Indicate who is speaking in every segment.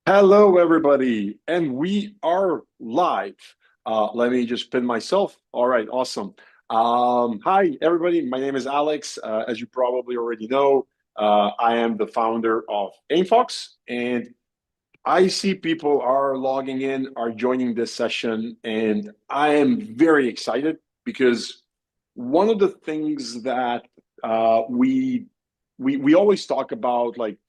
Speaker 1: Hello, everybody, and we are live. Let me just pin myself. All right, awesome. Hi, everybody. My name is Alex. As you probably already know, I am the founder of AimFox, and I see people are logging in, are joining this session, and I am very excited because one of the things that we always talk about, like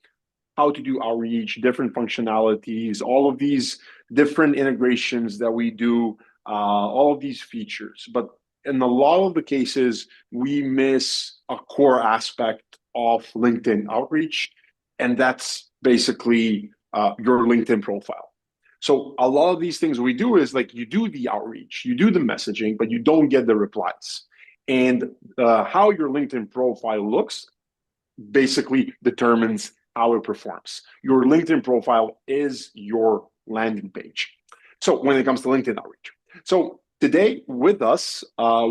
Speaker 1: how to do outreach, different functionalities, all of these different integrations that we do, all of these features. But in a lot of the cases, we miss a core aspect of LinkedIn outreach, and that's basically your LinkedIn profile. So a lot of these things we do is like you do the outreach, you do the messaging, but you don't get the replies. And how your LinkedIn profile looks basically determines how it performs. Your LinkedIn profile is your landing page. So when it comes to LinkedIn outreach. So today with us,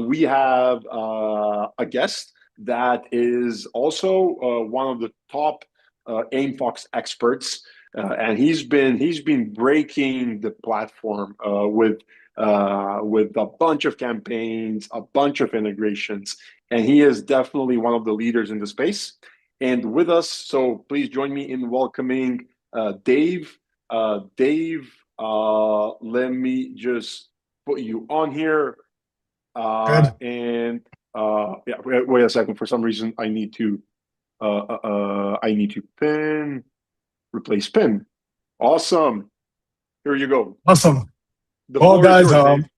Speaker 1: we have a guest that is also one of the top AimFox experts, and he's been breaking the platform with a bunch of campaigns, a bunch of integrations, and he is definitely one of the leaders in the space and with us. So please join me in welcoming Dave. Dave, let me just put you on here.
Speaker 2: Good.
Speaker 1: And yeah, wait a second. For some reason, I need to pin, replace pin. Awesome. Here you go.
Speaker 2: Awesome.
Speaker 1: The
Speaker 2: Well,
Speaker 1: floor is
Speaker 2: guys,
Speaker 1: yours, Dave.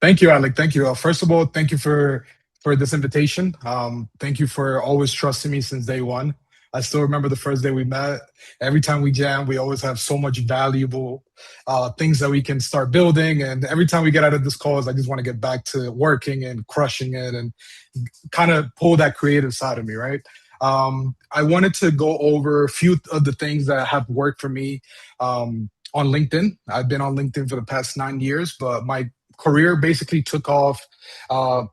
Speaker 2: thank you, Alec. Thank you. First of all, thank you for this invitation. Thank you for always trusting me since day one. I still remember the first day we met. Every time we jam, we always have so much valuable things that we can start building. And every time we get out of this calls, I just want to get back to working and crushing it and kind of pull that creative side of me, right? I wanted to go over a few of the things that have worked for me on LinkedIn. I've been on LinkedIn for the past 9 years, but my career basically took off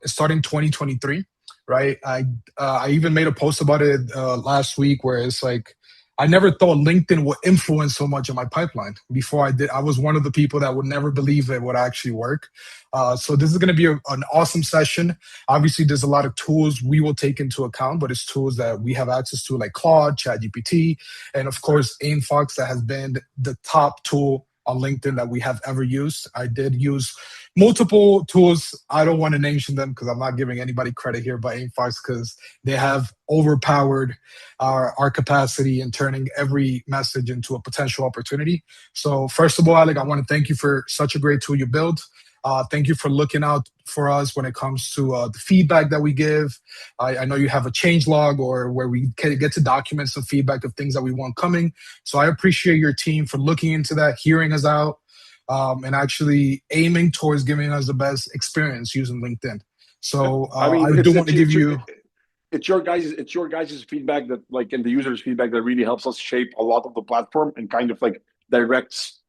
Speaker 2: starting 2023. Right, I even made a post about it last week where it's like I never thought LinkedIn would influence so much in my pipeline. Before I did, I was one of the people that would never believe it would actually work. So this is going to be an awesome session. Obviously, there's a lot of tools we will take into account, but it's tools that we have access to, like Claude, ChatGPT, and of course, AimFox, that has been the top tool on LinkedIn that we have ever used. I did use multiple tools. I don't want to mention them because I'm not giving anybody credit here, but AimFox, because they have overpowered our capacity in turning every message into a potential opportunity. So first of all, Alec, I want to thank you for such a great tool you built. Thank you for looking out for us when it comes to the feedback that we give. I know you have a change log or where we can get to document some feedback of things that we want coming. So I appreciate your team for looking into that, hearing us out, and actually aiming towards giving us the best experience using LinkedIn. So
Speaker 1: I mean,
Speaker 2: I do want to give you.
Speaker 1: it's your guys' feedback that like and the users' feedback that really helps us shape a lot of the platform and kind of like directs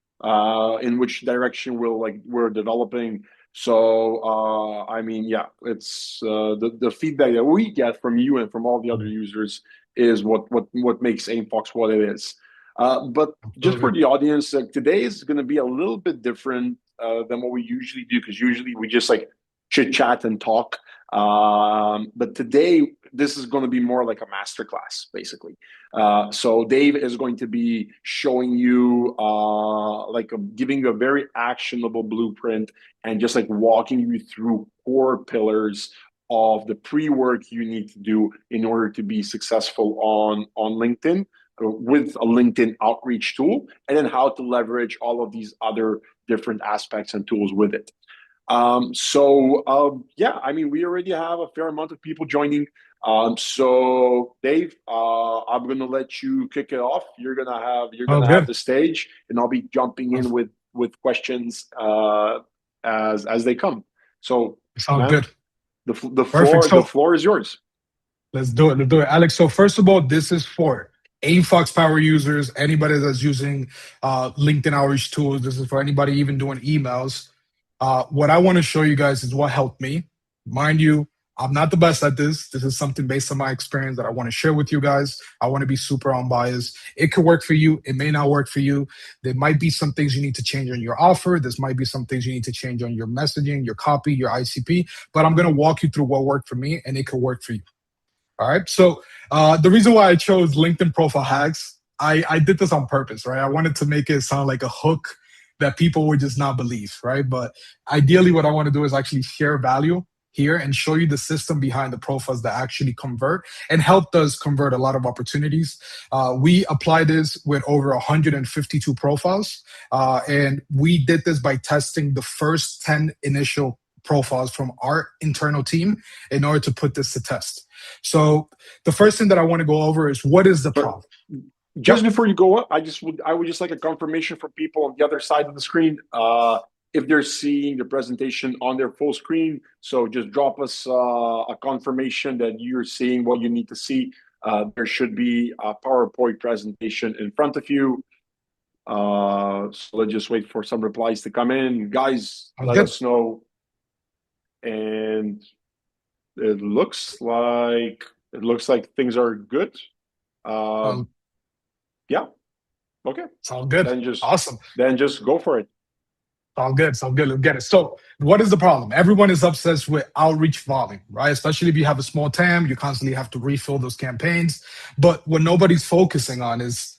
Speaker 1: in which direction we're developing. So I mean, yeah, it's the feedback that we get from you and from all the other users is what makes AimFox what it is. But just for
Speaker 2: Absolutely.
Speaker 1: the audience, today is going to be a little bit different than what we usually do because usually we just like chit chat and talk. But today, this is going to be more like a masterclass, basically. So Dave is going to be showing you, giving you a very actionable blueprint and just like walking you through core pillars of the pre-work you need to do in order to be successful on LinkedIn with a LinkedIn outreach tool, and then how to leverage all of these other different aspects and tools with it. Yeah, I mean, we already have a fair amount of people joining. So Dave, I'm gonna let you kick it off. You're
Speaker 2: Oh,
Speaker 1: gonna have
Speaker 2: good.
Speaker 1: the stage, and I'll be jumping in with questions as they come. So,
Speaker 2: Sounds
Speaker 1: man,
Speaker 2: good.
Speaker 1: the
Speaker 2: Perfect.
Speaker 1: floor the
Speaker 2: So
Speaker 1: floor is yours.
Speaker 2: let's do it. Let's do it, Alex. So first of all, this is for AimFox power users, anybody that's using LinkedIn outreach tools. This is for anybody even doing emails. What I want to show you guys is what helped me. Mind you, I'm not the best at this. This is something based on my experience that I want to share with you guys. I want to be super unbiased. It could work for you. It may not work for you. There might be some things you need to change on your offer. There might be some things you need to change on your messaging, your copy, your ICP. But I'm going to walk you through what worked for me, and it could work for you. All right. So the reason why I chose LinkedIn profile hacks, I did this on purpose, right? I wanted to make it sound like a hook that people would just not believe, right? But ideally, what I want to do is actually share value here and show you the system behind the profiles that actually convert and helped us convert a lot of opportunities. We applied this with over 152 profiles, and we did this by testing the first 10 initial profiles from our internal team in order to put this to test. So the first thing that I want to go over is what is the
Speaker 1: But
Speaker 2: problem?
Speaker 1: just
Speaker 2: Yep.
Speaker 1: before you go up, I would just like a confirmation from people on the other side of the screen if they're seeing the presentation on their full screen. So just drop us a confirmation that you're seeing what you need to see. There should be a PowerPoint presentation in front of you. So let's just wait for some replies to come in. Guys,
Speaker 2: Sounds
Speaker 1: let
Speaker 2: good.
Speaker 1: us know. And it looks like things are good. Uh,
Speaker 2: Um,
Speaker 1: yeah. Okay.
Speaker 2: Sounds good.
Speaker 1: Then just
Speaker 2: Awesome.
Speaker 1: then just go for it.
Speaker 2: Sounds good. Sounds good. Let's get it. So, what is the problem? Everyone is obsessed with outreach volume, right? Especially if you have a small TAM, you constantly have to refill those campaigns. But what nobody's focusing on is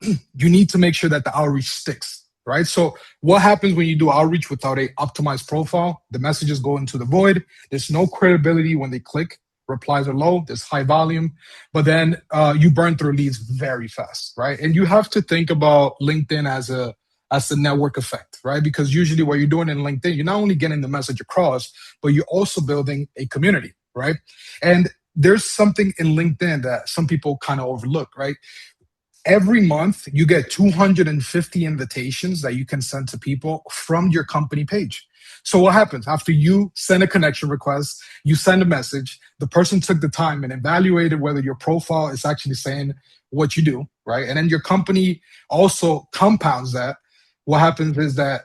Speaker 2: you need to make sure that the outreach sticks, right? So what happens when you do outreach without a optimized profile? The messages go into the void. There's no credibility when they click. Replies are low. There's high volume, but then you burn through leads very fast, right? And you have to think about LinkedIn as a network effect, right? Because usually what you're doing in LinkedIn, you're not only getting the message across, but you're also building a community, right? And there's something in LinkedIn that some people kind of overlook, right? Every month you get 250 invitations that you can send to people from your company page. So what happens after you send a connection request, you send a message, the person took the time and evaluated whether your profile is actually saying what you do, right? And then your company also compounds that. What happens is that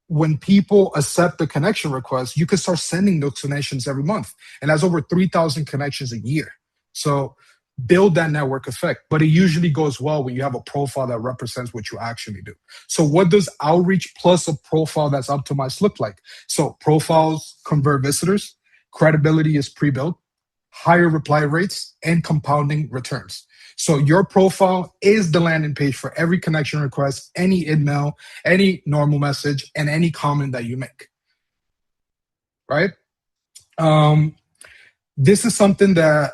Speaker 2: when people accept the connection request, you can start sending those connections every month. And that's over 3,000 connections a year. So build that network effect, but it usually goes well when you have a profile that represents what you actually do. So what does outreach plus a profile that's optimized look like? So profiles convert visitors, credibility is pre-built, higher reply rates, and compounding returns. So your profile is the landing page for every connection request, any email, any normal message, and any comment that you make, right? Um, this is something that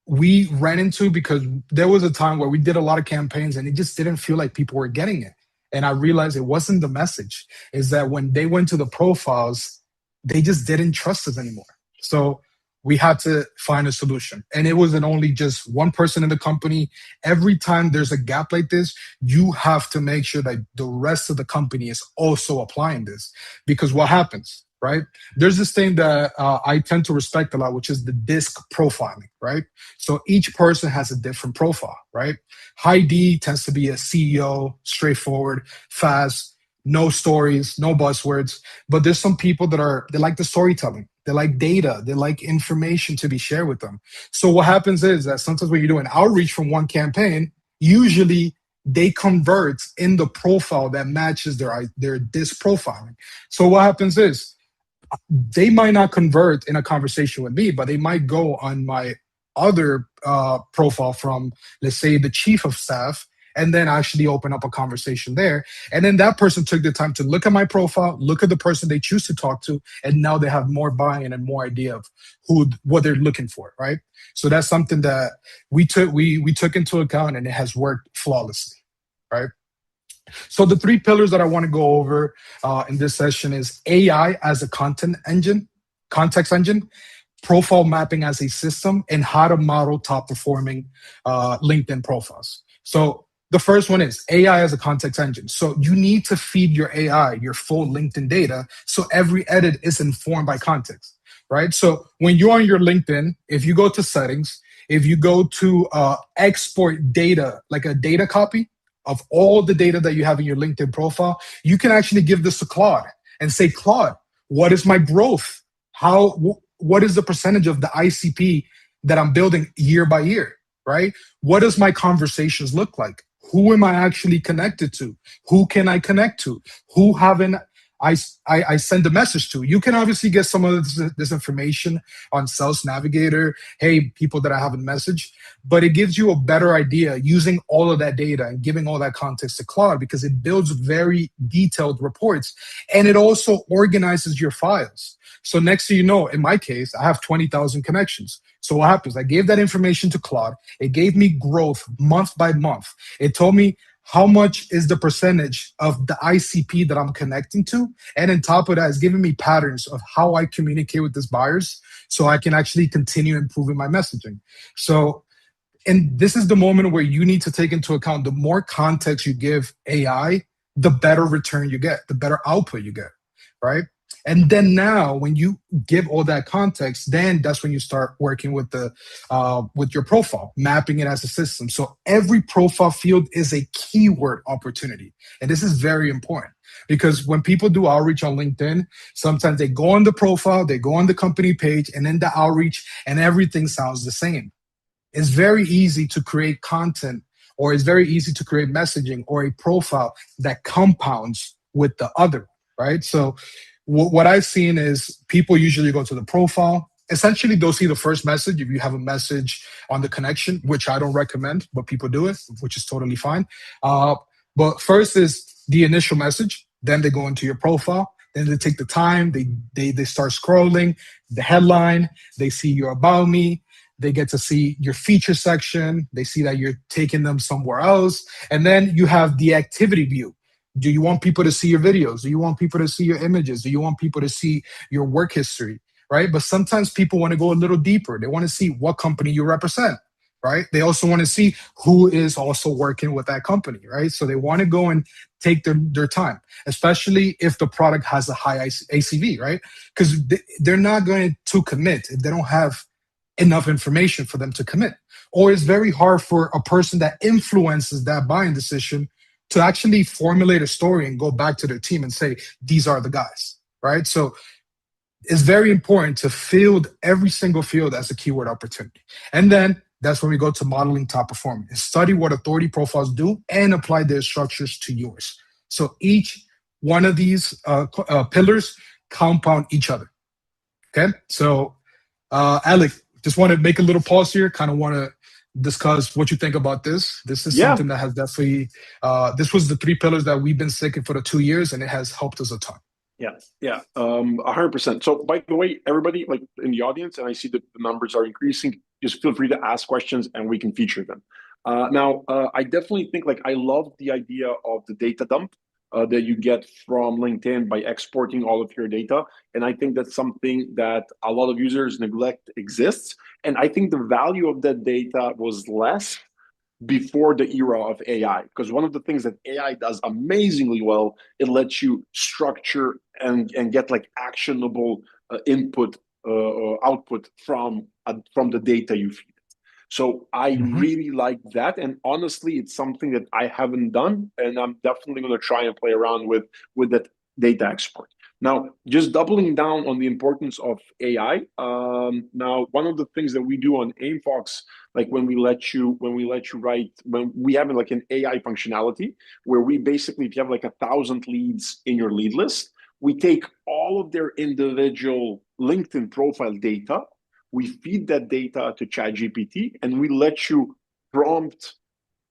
Speaker 2: we ran into because there was a time where we did a lot of campaigns and it just didn't feel like people were getting it. And I realized it wasn't the message, is that when they went to the profiles, they just didn't trust us anymore. So we had to find a solution. And it wasn't only just one person in the company. Every time there's a gap like this, you have to make sure that the rest of the company is also applying this. Because what happens? Right? There's this thing that I tend to respect a lot, which is the disc profiling, right? So each person has a different profile, right? High D tends to be a CEO, straightforward, fast, no stories, no buzzwords. But there's some people they like the storytelling. They like data. They like information to be shared with them. So what happens is that sometimes when you do an outreach from one campaign, usually they convert in the profile that matches their disc profiling. So what happens is they might not convert in a conversation with me, but they might go on my other profile from, let's say, the chief of staff, and then actually open up a conversation there. And then that person took the time to look at my profile, look at the person they choose to talk to, and now they have more buy-in and more idea of what they're looking for, right? So that's something that we took into account, and it has worked flawlessly, right? So the three pillars that I want to go over in this session is AI as a context engine, profile mapping as a system, and how to model top performing LinkedIn profiles. So the first one is AI as a context engine. So you need to feed your AI your full LinkedIn data so every edit is informed by context, right? So when you're on your LinkedIn, if you go to settings, if you go to export data, like a data copy of all the data that you have in your LinkedIn profile, you can actually give this to Claude and say, Claude, what is my growth? what is the percentage of the ICP that I'm building year by year, right? What does my conversations look like? Who am I actually connected to? Who can I connect to? Who haven't I send a message to? You can obviously get some of this information on Sales Navigator. Hey, people that I haven't messaged, but it gives you a better idea using all of that data and giving all that context to Claude, because it builds very detailed reports, and it also organizes your files. So next thing you know, in my case, I have 20,000 connections. So what happens? I gave that information to Claude. It gave me growth month by month. It told me how much is the percentage of the ICP that I'm connecting to. And on top of that, it's giving me patterns of how I communicate with these buyers so I can actually continue improving my messaging. So, and this is the moment where you need to take into account the more context you give AI, the better return you get, the better output you get, right? And then now, when you give all that context, then that's when you start working with your profile, mapping it as a system. So every profile field is a keyword opportunity, and this is very important because when people do outreach on LinkedIn, sometimes they go on the profile, they go on the company page, and then the outreach, and everything sounds the same. It's very easy to create content, or it's very easy to create messaging or a profile that compounds with the other, right? So what I've seen is people usually go to the profile. Essentially, they'll see the first message if you have a message on the connection, which I don't recommend, but people do it, which is totally fine. But first is the initial message. Then they go into your profile. Then they take the time. They start scrolling the headline. They see your about me. They get to see your feature section. They see that you're taking them somewhere else. And then you have the activity view. Do you want people to see your videos? Do you want people to see your images? Do you want people to see your work history? Right? But sometimes people want to go a little deeper. They want to see what company you represent, right? They also want to see who is also working with that company, right? So they want to go and take their time, especially if the product has a high ACV, right? Because they're not going to commit if they don't have enough information for them to commit. Or it's very hard for a person that influences that buying decision to actually formulate a story and go back to their team and say, these are the guys, right? So it's very important to field every single field as a keyword opportunity. And then that's when we go to modeling top performance. Study what authority profiles do and apply their structures to yours. So each one of these pillars compound each other. Okay. So, Alec, just want to make a little pause here. Kind of want to discuss what you think about this. This is
Speaker 1: Yeah,
Speaker 2: something that has definitely, this was the three pillars that we've been sticking for the 2 years, and it has helped us a ton.
Speaker 1: yeah, 100%. So, by the way, everybody, like in the audience, and I see that the numbers are increasing. Just feel free to ask questions, and we can feature them. I definitely think like I love the idea of the data dump that you get from LinkedIn by exporting all of your data, and I think that's something that a lot of users neglect exists. And I think the value of that data was less before the era of AI. Because one of the things that AI does amazingly well, it lets you structure and get like actionable input output from the data you feed. So I
Speaker 2: Mhm.
Speaker 1: really like that, and honestly, it's something that I haven't done, and I'm definitely going to try and play around with that data export. Now, just doubling down on the importance of AI. Now, one of the things that we do on AimFox, like when we let you write, when we have like an AI functionality where we basically, if you have like 1,000 leads in your lead list, we take all of their individual LinkedIn profile data, we feed that data to ChatGPT, and we let you prompt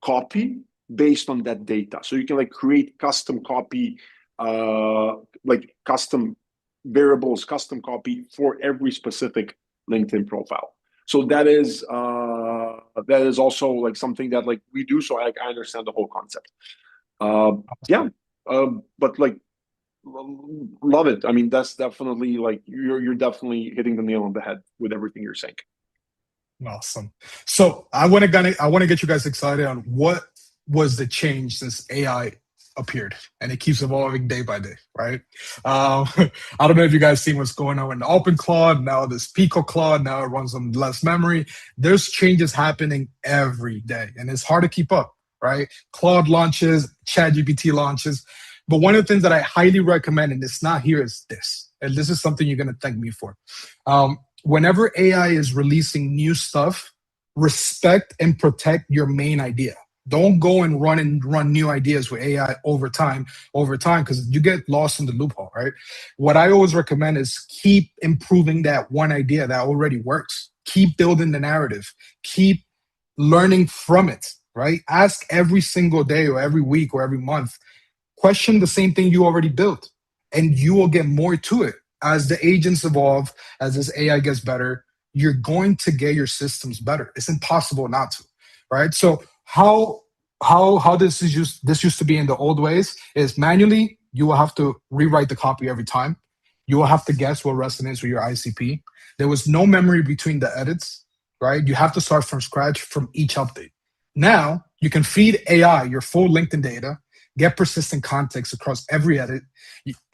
Speaker 1: copy based on that data. So you can like create custom copy, like custom variables, custom copy for every specific LinkedIn profile. So that is also like something that like we do. So I understand the whole concept. Yeah, but like love it. I mean, that's definitely like you're definitely hitting the nail on the head with everything you're saying.
Speaker 2: Awesome. So I want to get you guys excited on what was the change since AI appeared, and it keeps evolving day by day, right? I don't know if you guys seen what's going on in the Open Claude. Now this Pico Claude, now it runs on less memory. There's changes happening every day, and it's hard to keep up, right? Claude launches, ChatGPT launches. But one of the things that I highly recommend, and it's not here, is this. And this is something you're going to thank me for. whenever AI is releasing new stuff, respect and protect your main idea. Don't go and run new ideas with AI over time, because you get lost in the loophole, right? What I always recommend is keep improving that one idea that already works. Keep building the narrative. Keep learning from it, right? Ask every single day or every week or every month, question the same thing you already built, and you will get more to it. As the agents evolve, as this AI gets better, you're going to get your systems better. It's impossible not to, right? So how this used to be in the old ways is manually. You will have to rewrite the copy every time. You will have to guess what resonates with your ICP. There was no memory between the edits, right? You have to start from scratch from each update. Now you can feed AI your full LinkedIn data, get persistent context across every edit.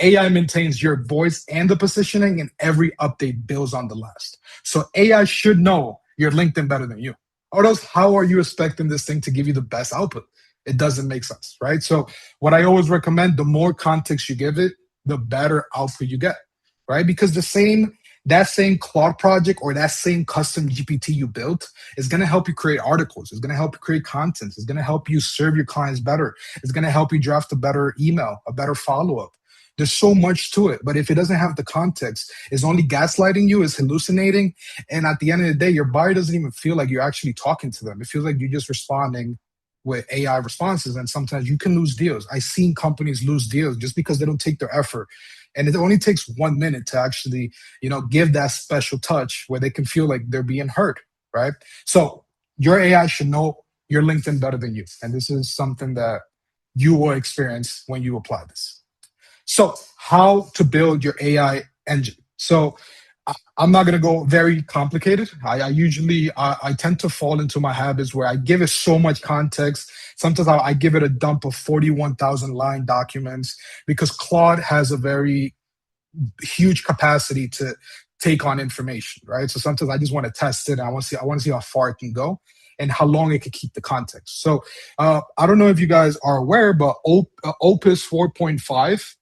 Speaker 2: AI maintains your voice and the positioning, and every update builds on the last. So AI should know your LinkedIn better than you. Or else, how are you expecting this thing to give you the best output? It doesn't make sense, right? So, what I always recommend, the more context you give it, the better output you get, right? Because that same Claude project or that same custom GPT you built is going to help you create articles. It's going to help you create content. It's going to help you serve your clients better. It's going to help you draft a better email, a better follow up. There's so much to it. But if it doesn't have the context, it's only gaslighting you, is hallucinating. And at the end of the day, your buyer doesn't even feel like you're actually talking to them. It feels like you're just responding with AI responses. And sometimes you can lose deals. I've seen companies lose deals just because they don't take their effort. And it only takes 1 minute to actually, give that special touch where they can feel like they're being heard, right? So your AI should know your LinkedIn better than you. And this is something that you will experience when you apply this. So how to build your AI engine. So I'm not going to go very complicated. I tend to fall into my habits where I give it so much context. Sometimes I give it a dump of 41,000 line documents, because Claude has a very huge capacity to take on information, right? So sometimes I just want to test it. And I want to see how far it can go and how long it can keep the context. So I don't know if you guys are aware, but Opus 4.5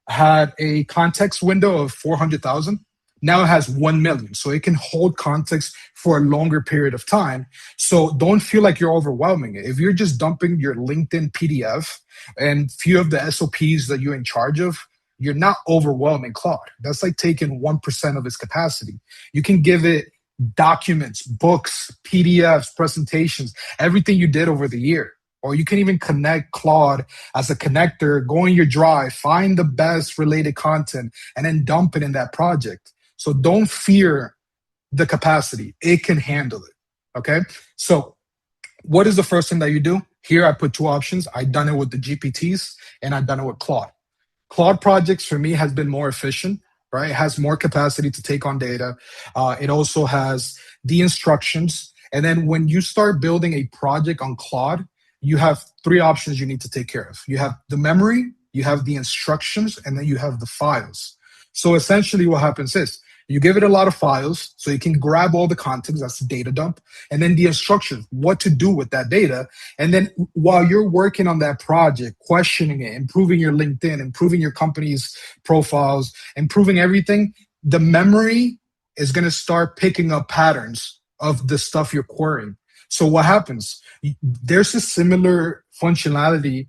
Speaker 2: had a context window of 400,000. Now it has 1 million. So it can hold context for a longer period of time. So don't feel like you're overwhelming it. If you're just dumping your LinkedIn PDF and few of the SOPs that you're in charge of, you're not overwhelming Claude. That's like taking 1% of its capacity. You can give it documents, books, PDFs, presentations, everything you did over the year. Or you can even connect Claude as a connector, go in your drive, find the best related content, and then dump it in that project. So don't fear the capacity. It can handle it. Okay. So what is the first thing that you do? Here I put two options. I've done it with the GPTs and I've done it with Claude. Claude projects for me has been more efficient, right? It has more capacity to take on data. It also has the instructions. And then when you start building a project on Claude, you have three options you need to take care of. You have the memory, you have the instructions, and then you have the files. So essentially what happens is you give it a lot of files so you can grab all the context, that's the data dump, and then the instructions, what to do with that data. And then while you're working on that project, questioning it, improving your LinkedIn, improving your company's profiles, improving everything, the memory is going to start picking up patterns of the stuff you're querying. So what happens? There's a similar functionality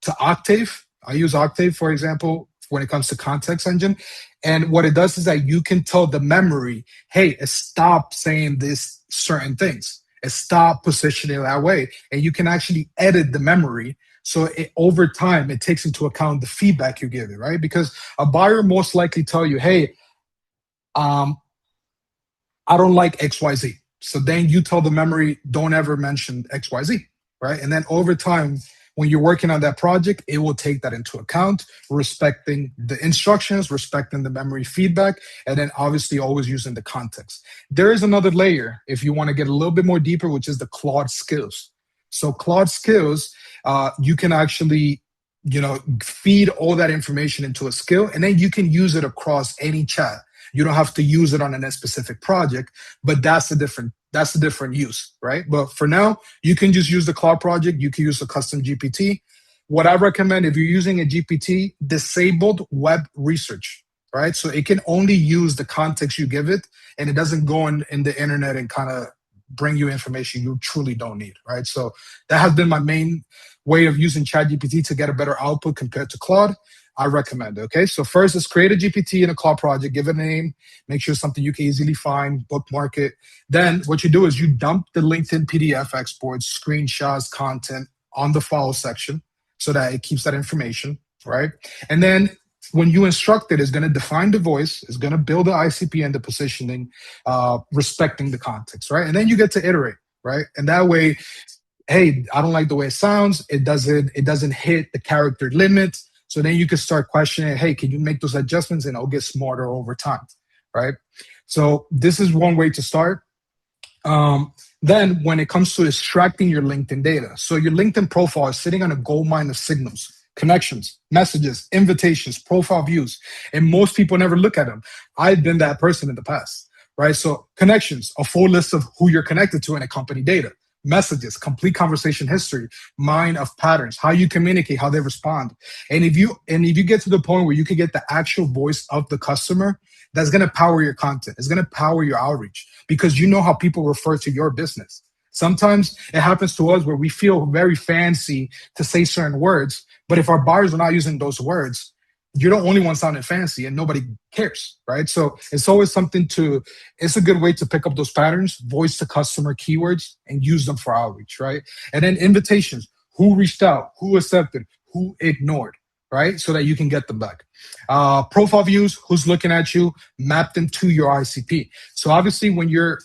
Speaker 2: to Octave. I use Octave, for example, when it comes to context engine. And what it does is that you can tell the memory, hey, stop saying these certain things. Stop positioning that way. And you can actually edit the memory. So over time, it takes into account the feedback you give it, right? Because a buyer most likely tell you, hey, I don't like XYZ. So then you tell the memory, don't ever mention XYZ, right? And then over time, when you're working on that project, it will take that into account, respecting the instructions, respecting the memory feedback, and then obviously always using the context. There is another layer if you want to get a little bit more deeper, which is the Claude skills. So Claude skills, you can actually, feed all that information into a skill, and then you can use it across any chat. You don't have to use it on a specific project, but that's a different use, right? But for now, you can just use the Claude project. You can use a custom GPT. What I recommend, if you're using a GPT, disabled web research. right? So it can only use the context you give it, and it doesn't go in the internet and kind of bring you information you truly don't need, right? So that has been my main way of using ChatGPT to get a better output compared to Claude. I recommend it. Okay, so first is create a GPT in a Claude project, give it a name, make sure it's something you can easily find, bookmark it. Then what you do is you dump the LinkedIn PDF exports, screenshots, content on the file section so that it keeps that information, right? And then when you instruct it, it's going to define the voice, it's going to build the ICP and the positioning, respecting the context, right? And then you get to iterate, right? And that way, hey, I don't like the way it sounds. It doesn't hit the character limit. So then you can start questioning, hey, can you make those adjustments? And it'll get smarter over time, right? So this is one way to start. Then when it comes to extracting your LinkedIn data, so your LinkedIn profile is sitting on a gold mine of signals, connections, messages, invitations, profile views, and most people never look at them. I've been that person in the past, right? So connections, a full list of who you're connected to in a company data. Messages, complete conversation history, mind of patterns, how you communicate, how they respond. And if you get to the point where you can get the actual voice of the customer, that's going to power your content. It's going to power your outreach because you know how people refer to your business. Sometimes it happens to us where we feel very fancy to say certain words, but if our buyers are not using those words, you're the only one sounding fancy and nobody cares, right? So it's always it's a good way to pick up those patterns, voice to customer keywords, and use them for outreach, right? And then invitations, who reached out, who accepted, who ignored, right? So that you can get them back. Profile views, who's looking at you, map them to your ICP. So obviously when you're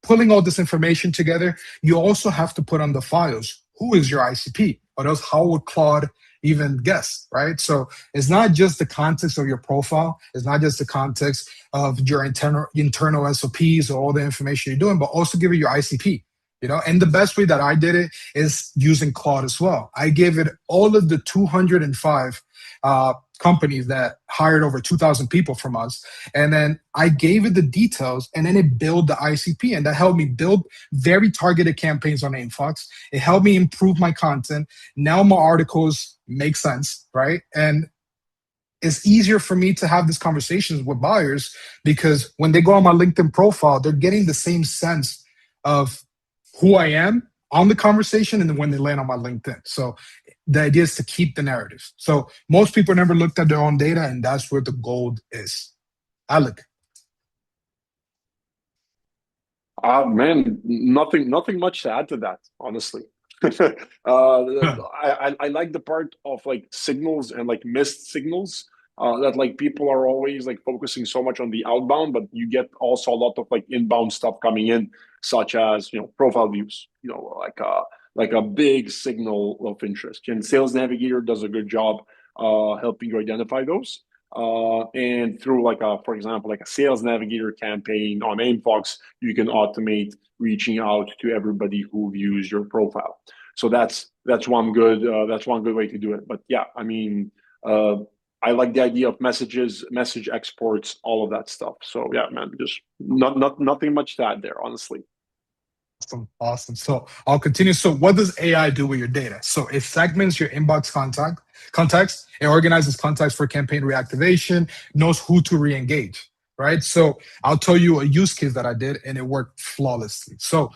Speaker 2: pulling all this information together, you also have to put on the files, who is your ICP? Or else how would Claude even guess, right? So it's not just the context of your profile. It's not just the context of your internal SOPs or all the information you're doing, but also give it your ICP. And the best way that I did it is using Claude as well. I gave it all of the 205 companies that hired over 2,000 people from us. And then I gave it the details and then it built the ICP. And that helped me build very targeted campaigns on Aimfox. It helped me improve my content. Now my articles make sense, right? And it's easier for me to have these conversations with buyers because when they go on my LinkedIn profile, they're getting the same sense of who I am on the conversation and then when they land on my LinkedIn. So the idea is to keep the narrative. So most people never looked at their own data, and that's where the gold is. Alec.
Speaker 1: Man, nothing much to add to that, honestly. I like the part of like signals and like missed signals. That like people are always like focusing so much on the outbound, but you get also a lot of like inbound stuff coming in, such as profile views. Like a big signal of interest. And Sales Navigator does a good job helping you identify those. And through for example, like a Sales Navigator campaign on Aimfox, you can automate reaching out to everybody who views your profile. So that's one good way to do it. But yeah, I mean, I like the idea of messages, message exports, all of that stuff. So yeah, man, just nothing much to add there, honestly.
Speaker 2: Awesome. So I'll continue. So what does AI do with your data? So it segments your inbox context. It organizes contacts for campaign reactivation, knows who to re-engage, right? So I'll tell you a use case that I did and it worked flawlessly. So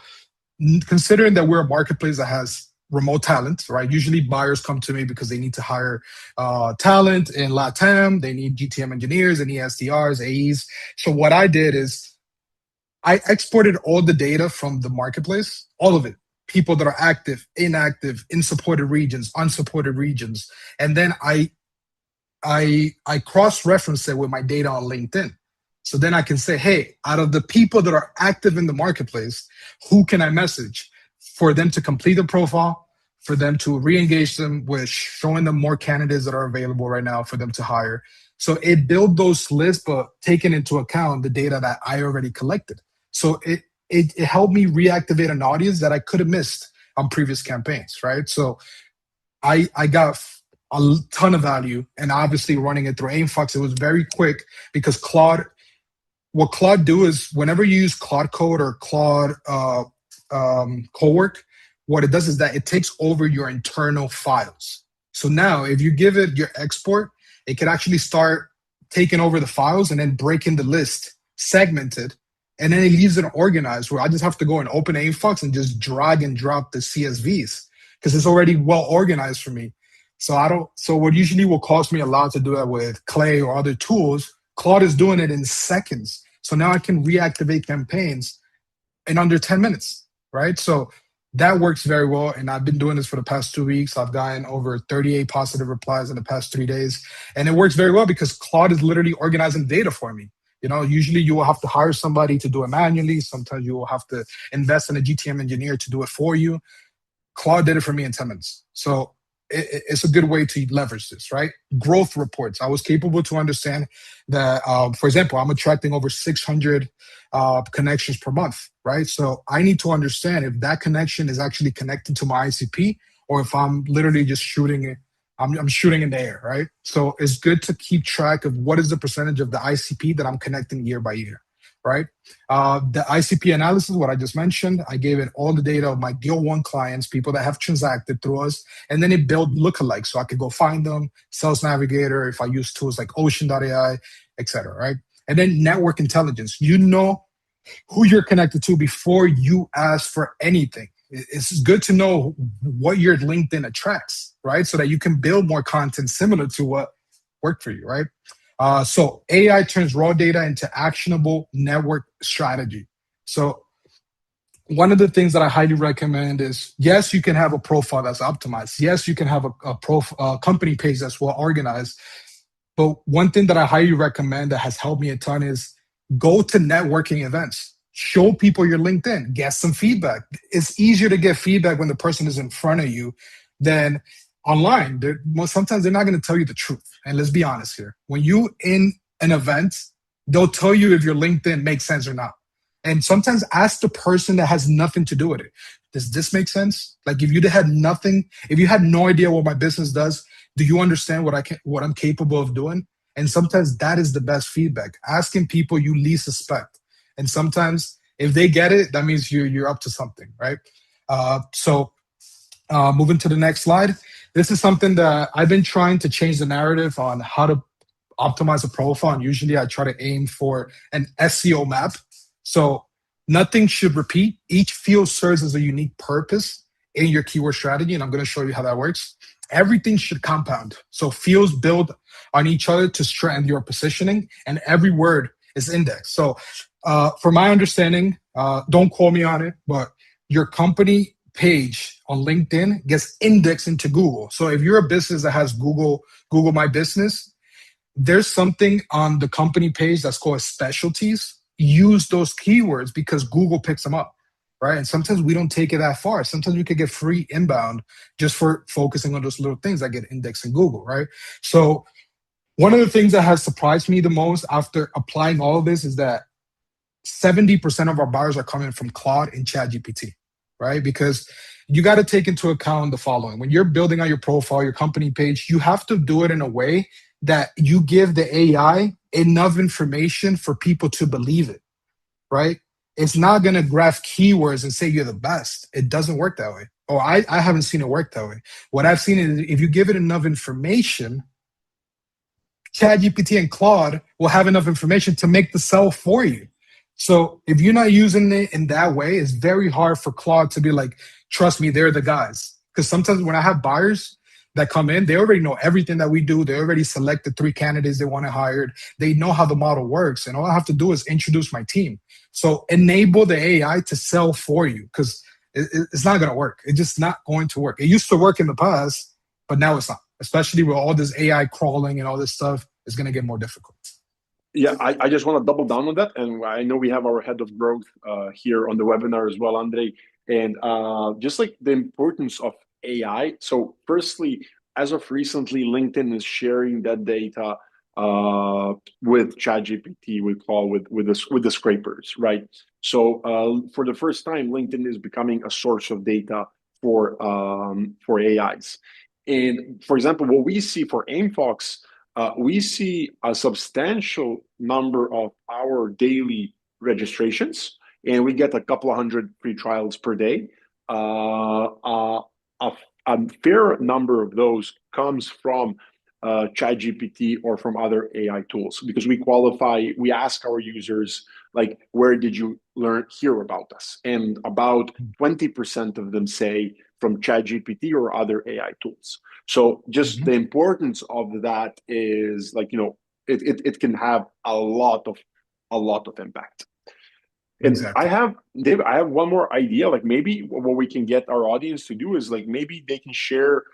Speaker 2: considering that we're a marketplace that has remote talent, right? Usually buyers come to me because they need to hire talent in LATAM. They need GTM engineers, they need SDRs, AEs. So what I did is I exported all the data from the marketplace, all of it. People that are active, inactive, in supported regions, unsupported regions. And then I cross-reference it with my data on LinkedIn. So then I can say, hey, out of the people that are active in the marketplace, who can I message for them to complete the profile, for them to re-engage them with showing them more candidates that are available right now for them to hire. So it built those lists, but taking into account the data that I already collected. So it helped me reactivate an audience that I could have missed on previous campaigns, right? So I got a ton of value, and obviously running it through Aimfox, it was very quick because what Claude do is whenever you use Claude Code or Claude Cowork, what it does is that it takes over your internal files. So now if you give it your export, it can actually start taking over the files and then breaking the list, segmented, and then it leaves it organized where I just have to go and open AIMFox and just drag and drop the CSVs because it's already well organized for me. So I don't. So what usually will cost me a lot to do that with Clay or other tools, Claude is doing it in seconds. So now I can reactivate campaigns in under 10 minutes, right? So that works very well. And I've been doing this for the past 2 weeks. I've gotten over 38 positive replies in the past 3 days. And it works very well because Claude is literally organizing data for me. Usually you will have to hire somebody to do it manually. Sometimes you will have to invest in a GTM engineer to do it for you. Claude did it for me in 10 minutes. So it's a good way to leverage this, right? Growth reports. I was capable to understand that, for example, I'm attracting over 600 connections per month, right? So I need to understand if that connection is actually connected to my ICP or if I'm literally just shooting it. I'm shooting in the air, right? So it's good to keep track of what is the percentage of the ICP that I'm connecting year by year, right? The ICP analysis, what I just mentioned, I gave it all the data of my deal one clients, people that have transacted through us, and then it built lookalikes so I could go find them, Sales Navigator, if I use tools like Ocean.ai, etc. Right? And then network intelligence. You know who you're connected to before you ask for anything. It's good to know what your LinkedIn attracts, right? So that you can build more content similar to what worked for you, right? So AI turns raw data into actionable network strategy. So one of the things that I highly recommend is, yes, you can have a profile that's optimized. Yes, you can have a company page that's well organized. But one thing that I highly recommend that has helped me a ton is go to networking events. Show people your LinkedIn. Get some feedback. It's easier to get feedback when the person is in front of you than online. Sometimes they're not going to tell you the truth. And let's be honest here. When you in an event, they'll tell you if your LinkedIn makes sense or not. And sometimes ask the person that has nothing to do with it. Does this make sense? Like if you had nothing, if you had no idea what my business does, do you understand what I'm capable of doing? And sometimes that is the best feedback. Asking people you least suspect. And sometimes if they get it, that means you're up to something, right? Moving to the next slide. This is something that I've been trying to change the narrative on how to optimize a profile. And usually I try to aim for an SEO map. So nothing should repeat. Each field serves as a unique purpose in your keyword strategy. And I'm going to show you how that works. Everything should compound. So fields build on each other to strengthen your positioning, and every word is indexed. So from my understanding, don't quote me on it, but your company page on LinkedIn gets indexed into Google. So if you're a business that has Google My Business, there's something on the company page that's called specialties. Use those keywords because Google picks them up, right? And sometimes we don't take it that far. Sometimes we could get free inbound just for focusing on those little things that get indexed in Google, right? So one of the things that has surprised me the most after applying all of this is that 70% of our buyers are coming from Claude and ChatGPT, right? Because you got to take into account the following. When you're building out your profile, your company page, you have to do it in a way that you give the AI enough information for people to believe it, right? It's not going to graph keywords and say you're the best. It doesn't work that way. Or I haven't seen it work that way. What I've seen is if you give it enough information, ChatGPT and Claude will have enough information to make the sell for you. So if you're not using it in that way, it's very hard for Claude to be like, trust me, they're the guys. Because sometimes when I have buyers that come in, they already know everything that we do. They already selected 3 candidates they want to hire. They know how the model works. And all I have to do is introduce my team. So enable the AI to sell for you because it's not going to work. It's just not going to work. It used to work in the past, but now it's not. Especially with all this AI crawling and all this stuff, it's going to get more difficult.
Speaker 1: Yeah, I just want to double down on that. And I know we have our head of growth here on the webinar as well, Andre. And just like the importance of AI. So, firstly, as of recently, LinkedIn is sharing that data with ChatGPT, we call with the scrapers, right? So, for the first time, LinkedIn is becoming a source of data for AIs. And for example, what we see for AimFox, we see a substantial number of our daily registrations, and we get a couple of hundred free trials per day. A fair number of those comes from ChatGPT or from other AI tools, because we ask our users, like, where did you hear about us? And about 20% of them say from ChatGPT or other AI tools. So just
Speaker 2: Mhm.
Speaker 1: the importance of that is, like, it can have a lot of impact. And I
Speaker 2: Exactly.
Speaker 1: have, Dave, I have one more idea. Like, maybe what we can get our audience to do is, like, maybe they can share,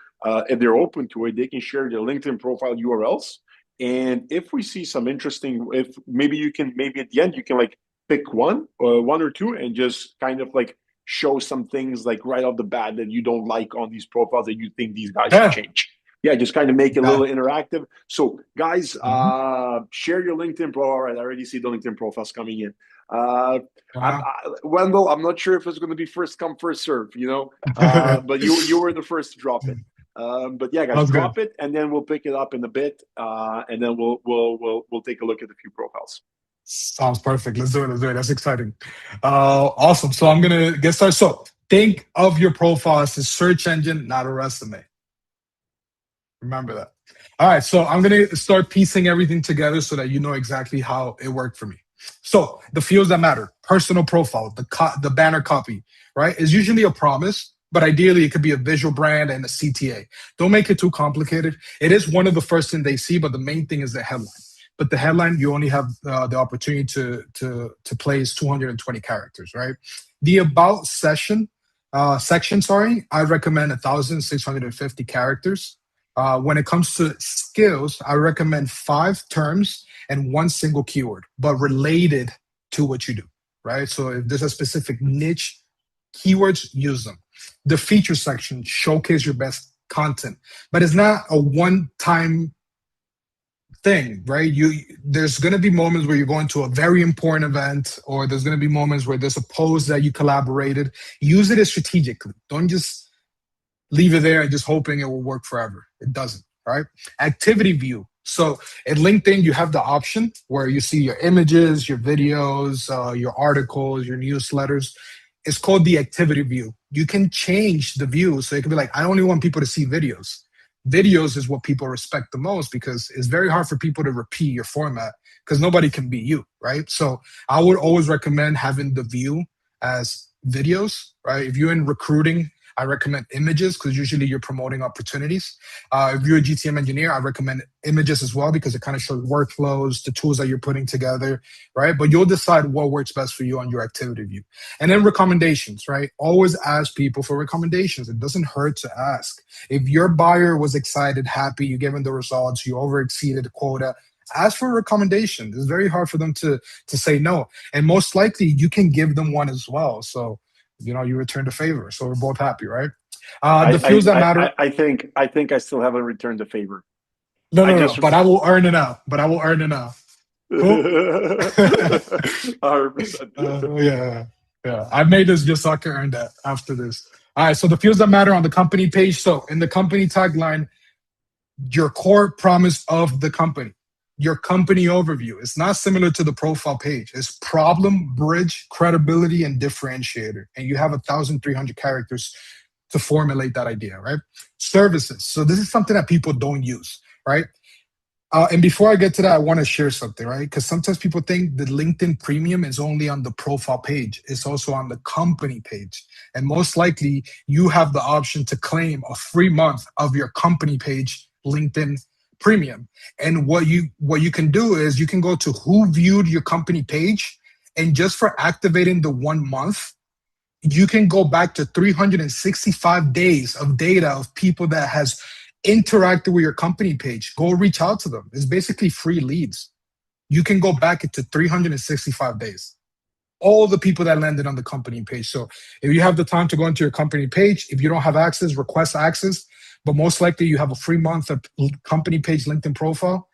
Speaker 1: if they're open to it, they can share their LinkedIn profile URLs. And if we see some interesting, if maybe you can, maybe at the end you can, like, pick one or two, and just kind of like show some things, like, right off the bat, that you don't like on these profiles that you think these guys should
Speaker 2: Yeah.
Speaker 1: change. Yeah, just kind of make it a little
Speaker 2: That.
Speaker 1: interactive. So, guys,
Speaker 2: Mhm.
Speaker 1: share your LinkedIn profile. All right, I already see the LinkedIn profiles coming in. Uh,
Speaker 2: Wow.
Speaker 1: Wendell, I'm not sure if it's going to be first come first serve, but you were the first to drop it. But yeah, guys,
Speaker 2: Sounds good.
Speaker 1: drop it, and then we'll pick it up in a bit, and then we'll take a look at a few profiles.
Speaker 2: Sounds perfect. Let's do it. Let's do it. That's exciting. Awesome. So I'm gonna get started. So think of your profile as a search engine, not a resume. Remember that. All right. So I'm gonna start piecing everything together so that you know exactly how it worked for me. So the fields that matter: personal profile, the banner copy, right, is usually a promise, but ideally it could be a visual brand and a CTA. Don't make it too complicated. It is one of the first thing they see, but the main thing is the headline. But the headline, you only have the opportunity to place 220 characters, right? The about section, sorry, I recommend 1,650 characters. When it comes to skills, I recommend 5 terms and one single keyword, but related to what you do, right? So if there's a specific niche, keywords, use them. The feature section, showcase your best content, but it's not a one-time thing, right? There's going to be moments where you're going to a very important event, or there's going to be moments where there's a post that you collaborated. Use it as strategically. Don't just leave it there and just hoping it will work forever. It doesn't, right? Activity view. So at LinkedIn, you have the option where you see your images, your videos, your articles, your newsletters. It's called the activity view. You can change the view. So it can be like, I only want people to see videos. Videos is what people respect the most, because it's very hard for people to repeat your format, because nobody can be you, right? So I would always recommend having the view as videos, right? If you're in recruiting, I recommend images, because usually you're promoting opportunities. If you're a GTM engineer, I recommend images as well, because it kind of shows workflows, the tools that you're putting together, right? But you'll decide what works best for you on your activity view. And then recommendations, right? Always ask people for recommendations. It doesn't hurt to ask. If your buyer was excited, happy, you gave them the results, you over exceeded the quota, ask for a recommendation. It's very hard for them to say no. And most likely you can give them one as well. So you return the favor. So we're both happy, right? The fields that matter.
Speaker 1: I think I still haven't returned the favor.
Speaker 2: No,
Speaker 1: I
Speaker 2: no, no.
Speaker 1: just
Speaker 2: But I will earn it now. But I will earn it now. Cool.
Speaker 1: 100%.
Speaker 2: Yeah, yeah. I made this just so I can earn that after this. All right. So the fields that matter on the company page. So in the company tagline, your core promise of the company, your company overview. It's not similar to the profile page. It's problem, bridge, credibility, and differentiator. And you have 1,300 characters to formulate that idea, right? Services. So this is something that people don't use, right? And before I get to that, I want to share something, right? Because sometimes people think the LinkedIn Premium is only on the profile page. It's also on the company page. And most likely, you have the option to claim a free month of your company page LinkedIn Premium. And what you can do is you can go to who viewed your company page, and just for activating the 1 month, you can go back to 365 days of data of people that has interacted with your company page. Go reach out to them. It's basically free leads. You can go back into 365 days. All the people that landed on the company page. So if you have the time to go into your company page, if you don't have access, request access. But most likely you have a free month of company page LinkedIn profile,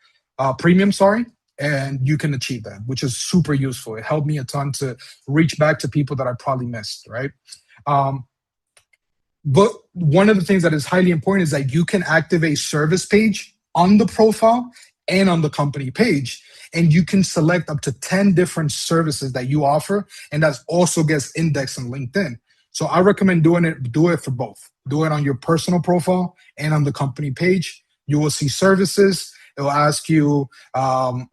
Speaker 2: premium, sorry, and you can achieve that, which is super useful. It helped me a ton to reach back to people that I probably missed, right? Um, but one of the things that is highly important is that you can activate service page on the profile and on the company page. And you can select up to 10 different services that you offer. And that also gets indexed on LinkedIn. So I recommend do it for both. Do it on your personal profile and on the company page. You will see services. It will ask you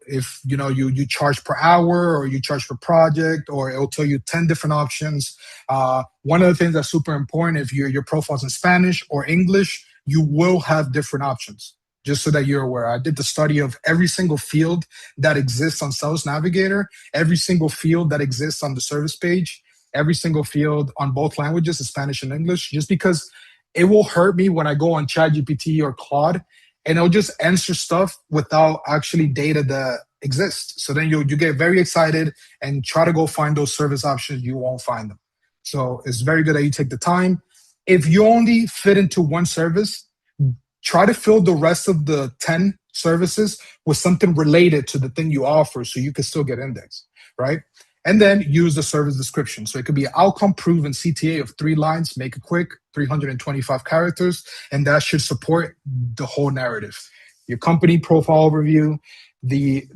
Speaker 2: if you charge per hour or you charge per project, or it will tell you 10 different options. One of the things that's super important, if your profile's in Spanish or English, you will have different options. Just so that you're aware, I did the study of every single field that exists on Sales Navigator, every single field that exists on the service page, every single field on both languages, Spanish and English, just because it will hurt me when I go on ChatGPT or Claude and it'll just answer stuff without actually data that exists. So then you get very excited and try to go find those service options. You won't find them. So it's very good that you take the time. If you only fit into one service, try to fill the rest of the 10 services with something related to the thing you offer so you can still get indexed, right? And then use the service description. So it could be an outcome proven CTA of 3 lines, make it quick, 325 characters, and that should support the whole narrative. Your company profile overview, the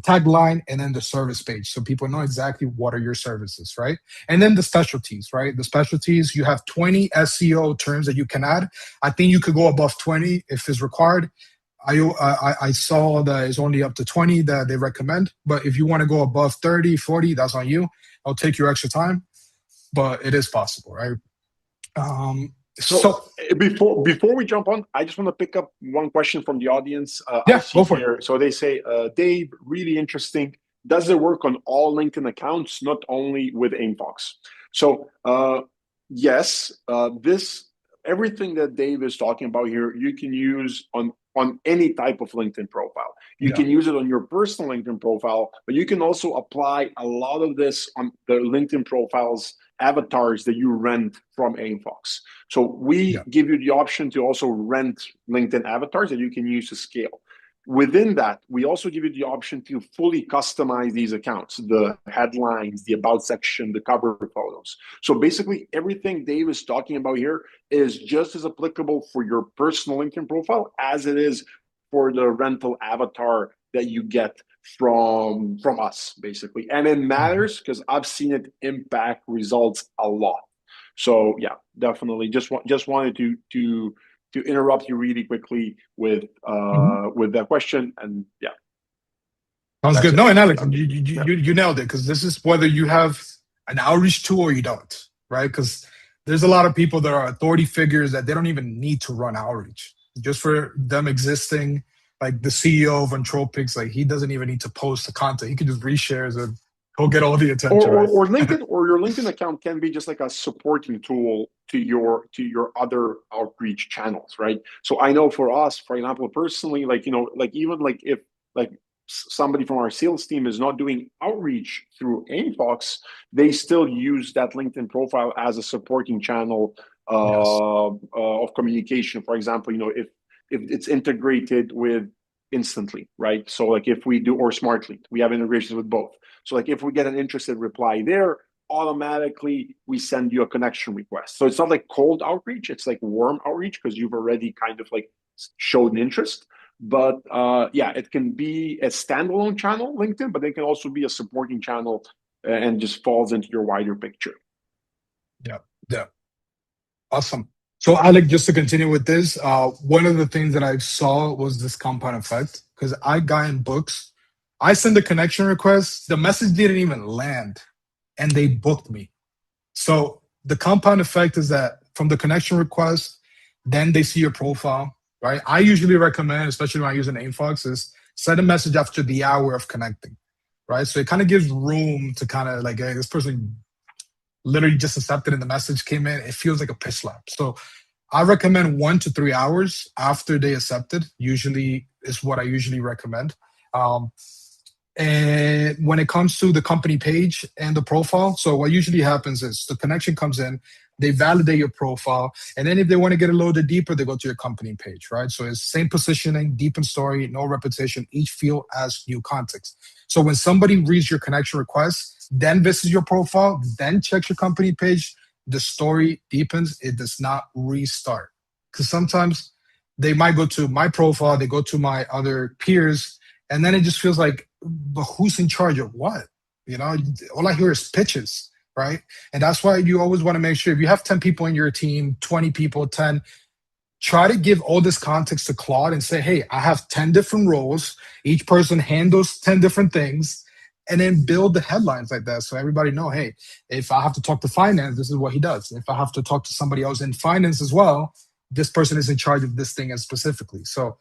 Speaker 2: tagline, and then the service page, so people know exactly what are your services, right? And then the specialties, right? The specialties, you have 20 SEO terms that you can add. I think you could go above 20 if it's required. I saw that it's only up to 20 that they recommend, but if you want to go above 30, 40, that's on you. I'll take your extra time, but it is possible, right?
Speaker 1: So before we jump on, I just want to pick up one question from the audience. I
Speaker 2: Yeah,
Speaker 1: see
Speaker 2: go for it.
Speaker 1: here. So they say, Dave, really interesting. Does it work on all LinkedIn accounts, not only with AimFox? So yes, this everything that Dave is talking about here, you can use on any type of LinkedIn profile. You
Speaker 2: Yeah,
Speaker 1: can use it on your personal LinkedIn profile, but you can also apply a lot of this on the LinkedIn profiles avatars that you rent from AimFox. So we
Speaker 2: yeah,
Speaker 1: give you the option to also rent LinkedIn avatars that you can use to scale. Within that, we also give you the option to fully customize these accounts, the headlines, the about section, the cover photos. So basically, everything Dave is talking about here is just as applicable for your personal LinkedIn profile as it is for the rental avatar that you get from us, basically. And it
Speaker 2: mhm,
Speaker 1: matters because I've seen it impact results a lot. So yeah, definitely. Just wanted to interrupt you really quickly
Speaker 2: mhm.
Speaker 1: with that question. And yeah,
Speaker 2: Sounds
Speaker 1: that's
Speaker 2: good.
Speaker 1: it.
Speaker 2: No, and Alex,
Speaker 1: Yeah. Yeah.
Speaker 2: you nailed it, because this is whether you have an outreach tool or you don't, right? Because there's a lot of people that are authority figures that they don't even need to run outreach. Just for them existing, like the CEO of Entropics, like he doesn't even need to post the content. He can just reshares and he'll get all the attention, right?
Speaker 1: Or LinkedIn or your LinkedIn account can be just like a supporting tool to your other outreach channels, right? So I know for us, for example, personally, like like even like if like somebody from our sales team is not doing outreach through AimFox, they still use that LinkedIn profile as a supporting channel
Speaker 2: Yes.
Speaker 1: of communication. For example, if it's integrated with instantly, right? So like if we do or smartly, we have integrations with both. So like if we get an interested reply there, automatically we send you a connection request. So it's not like cold outreach, it's like warm outreach because you've already kind of like showed an interest. But yeah, it can be a standalone channel, LinkedIn, but it can also be a supporting channel and just falls into your wider picture.
Speaker 2: Yeah. Yeah. Awesome. So, Alec, just to continue with this, one of the things that I saw was this compound effect, because I got in books. I sent the connection request, the message didn't even land, and they booked me. So, the compound effect is that from the connection request, then they see your profile, right? I usually recommend, especially when I use an AimFox, is send a message after the hour of connecting, right? So, it kind of gives room to kind of like, hey, this person literally just accepted and the message came in. It feels like a pitch slap. So, I recommend 1 to 3 hours after they accepted. Usually is what I usually recommend. Um, and when it comes to the company page and the profile, so what usually happens is the connection comes in, they validate your profile, and then if they want to get a little bit deeper, they go to your company page, right? So it's same positioning, deep in story, no repetition. Each field has new context. So when somebody reads your connection request, then visits your profile, then checks your company page, the story deepens. It does not restart, because sometimes they might go to my profile, they go to my other peers, and then it just feels like, but who's in charge of what? You know, all I hear is pitches, right? And that's why you always want to make sure if you have 10 people in your team, 20 people, 10, try to give all this context to Claude and say, hey, I have 10 different roles. Each person handles 10 different things. And then build the headlines like that so everybody know, hey, if I have to talk to finance, this is what he does. If I have to talk to somebody else in finance as well, this person is in charge of this thing as specifically. So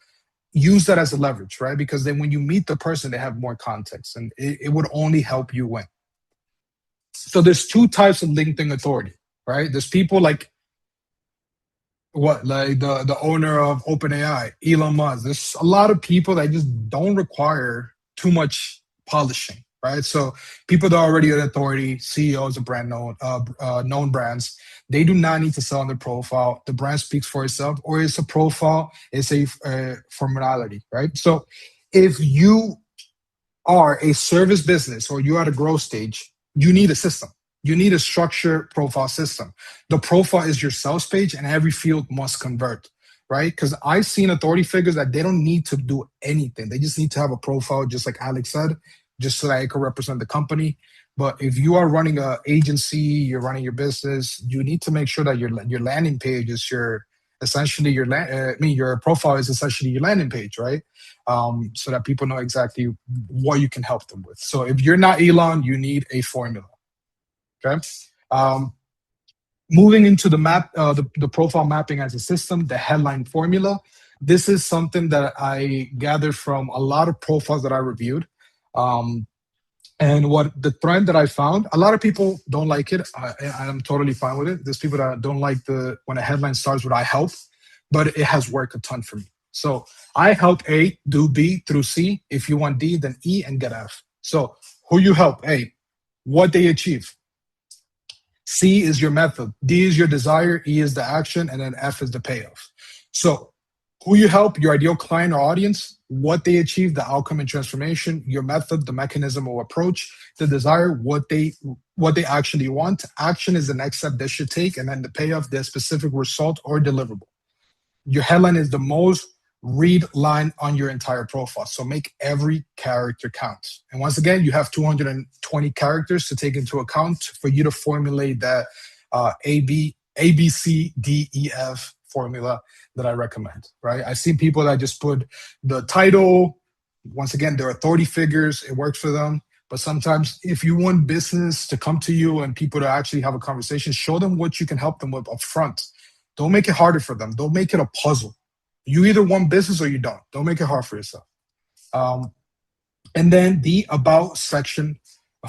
Speaker 2: use that as a leverage, right? Because then when you meet the person, they have more context and it would only help you win. So there's two types of LinkedIn authority, right? There's people like the owner of OpenAI, Elon Musk. There's a lot of people that just don't require too much polishing, right? So people that are already an authority, CEOs of known brands, they do not need to sell on their profile. The brand speaks for itself, or it's a profile, it's a formality, right? So if you are a service business or you're at a growth stage, you need a system. You need a structured profile system. The profile is your sales page, and every field must convert, right? Because I've seen authority figures that they don't need to do anything. They just need to have a profile, just like Alex said, just so that it can represent the company. But if you are running an agency, you're running your business, you need to make sure that your landing page is your essentially your profile is essentially your landing page, right? So that people know exactly what you can help them with. So if you're not Elon, you need a formula. Okay. Um, moving into the profile mapping as a system, the headline formula. This is something that I gathered from a lot of profiles that I reviewed. Um, and what the trend that I found, a lot of people don't like it. I'm totally fine with it. There's people that don't like the when a headline starts with "I help," but it has worked a ton for me. So I help A, do B through C. If you want D, then E and get F. So who you help? A, what they achieve. C is your method. D is your desire. E is the action, and then F is the payoff. So who you help, your ideal client or audience, what they achieve, the outcome and transformation, your method, the mechanism or approach, the desire, what they actually want. Action is the next step they should take, and then the payoff, their specific result or deliverable. Your headline is the most read line on your entire profile. So make every character count. And once again, you have 220 characters to take into account for you to formulate that A, B, C, D, E, F formula that I recommend, right? I've seen people that just put the title. Once again, they're authority figures. It works for them. But sometimes if you want business to come to you and people to actually have a conversation, show them what you can help them with up front. Don't make it harder for them. Don't make it a puzzle. You either want business or you don't. Don't make it hard for yourself. Um, and then the about section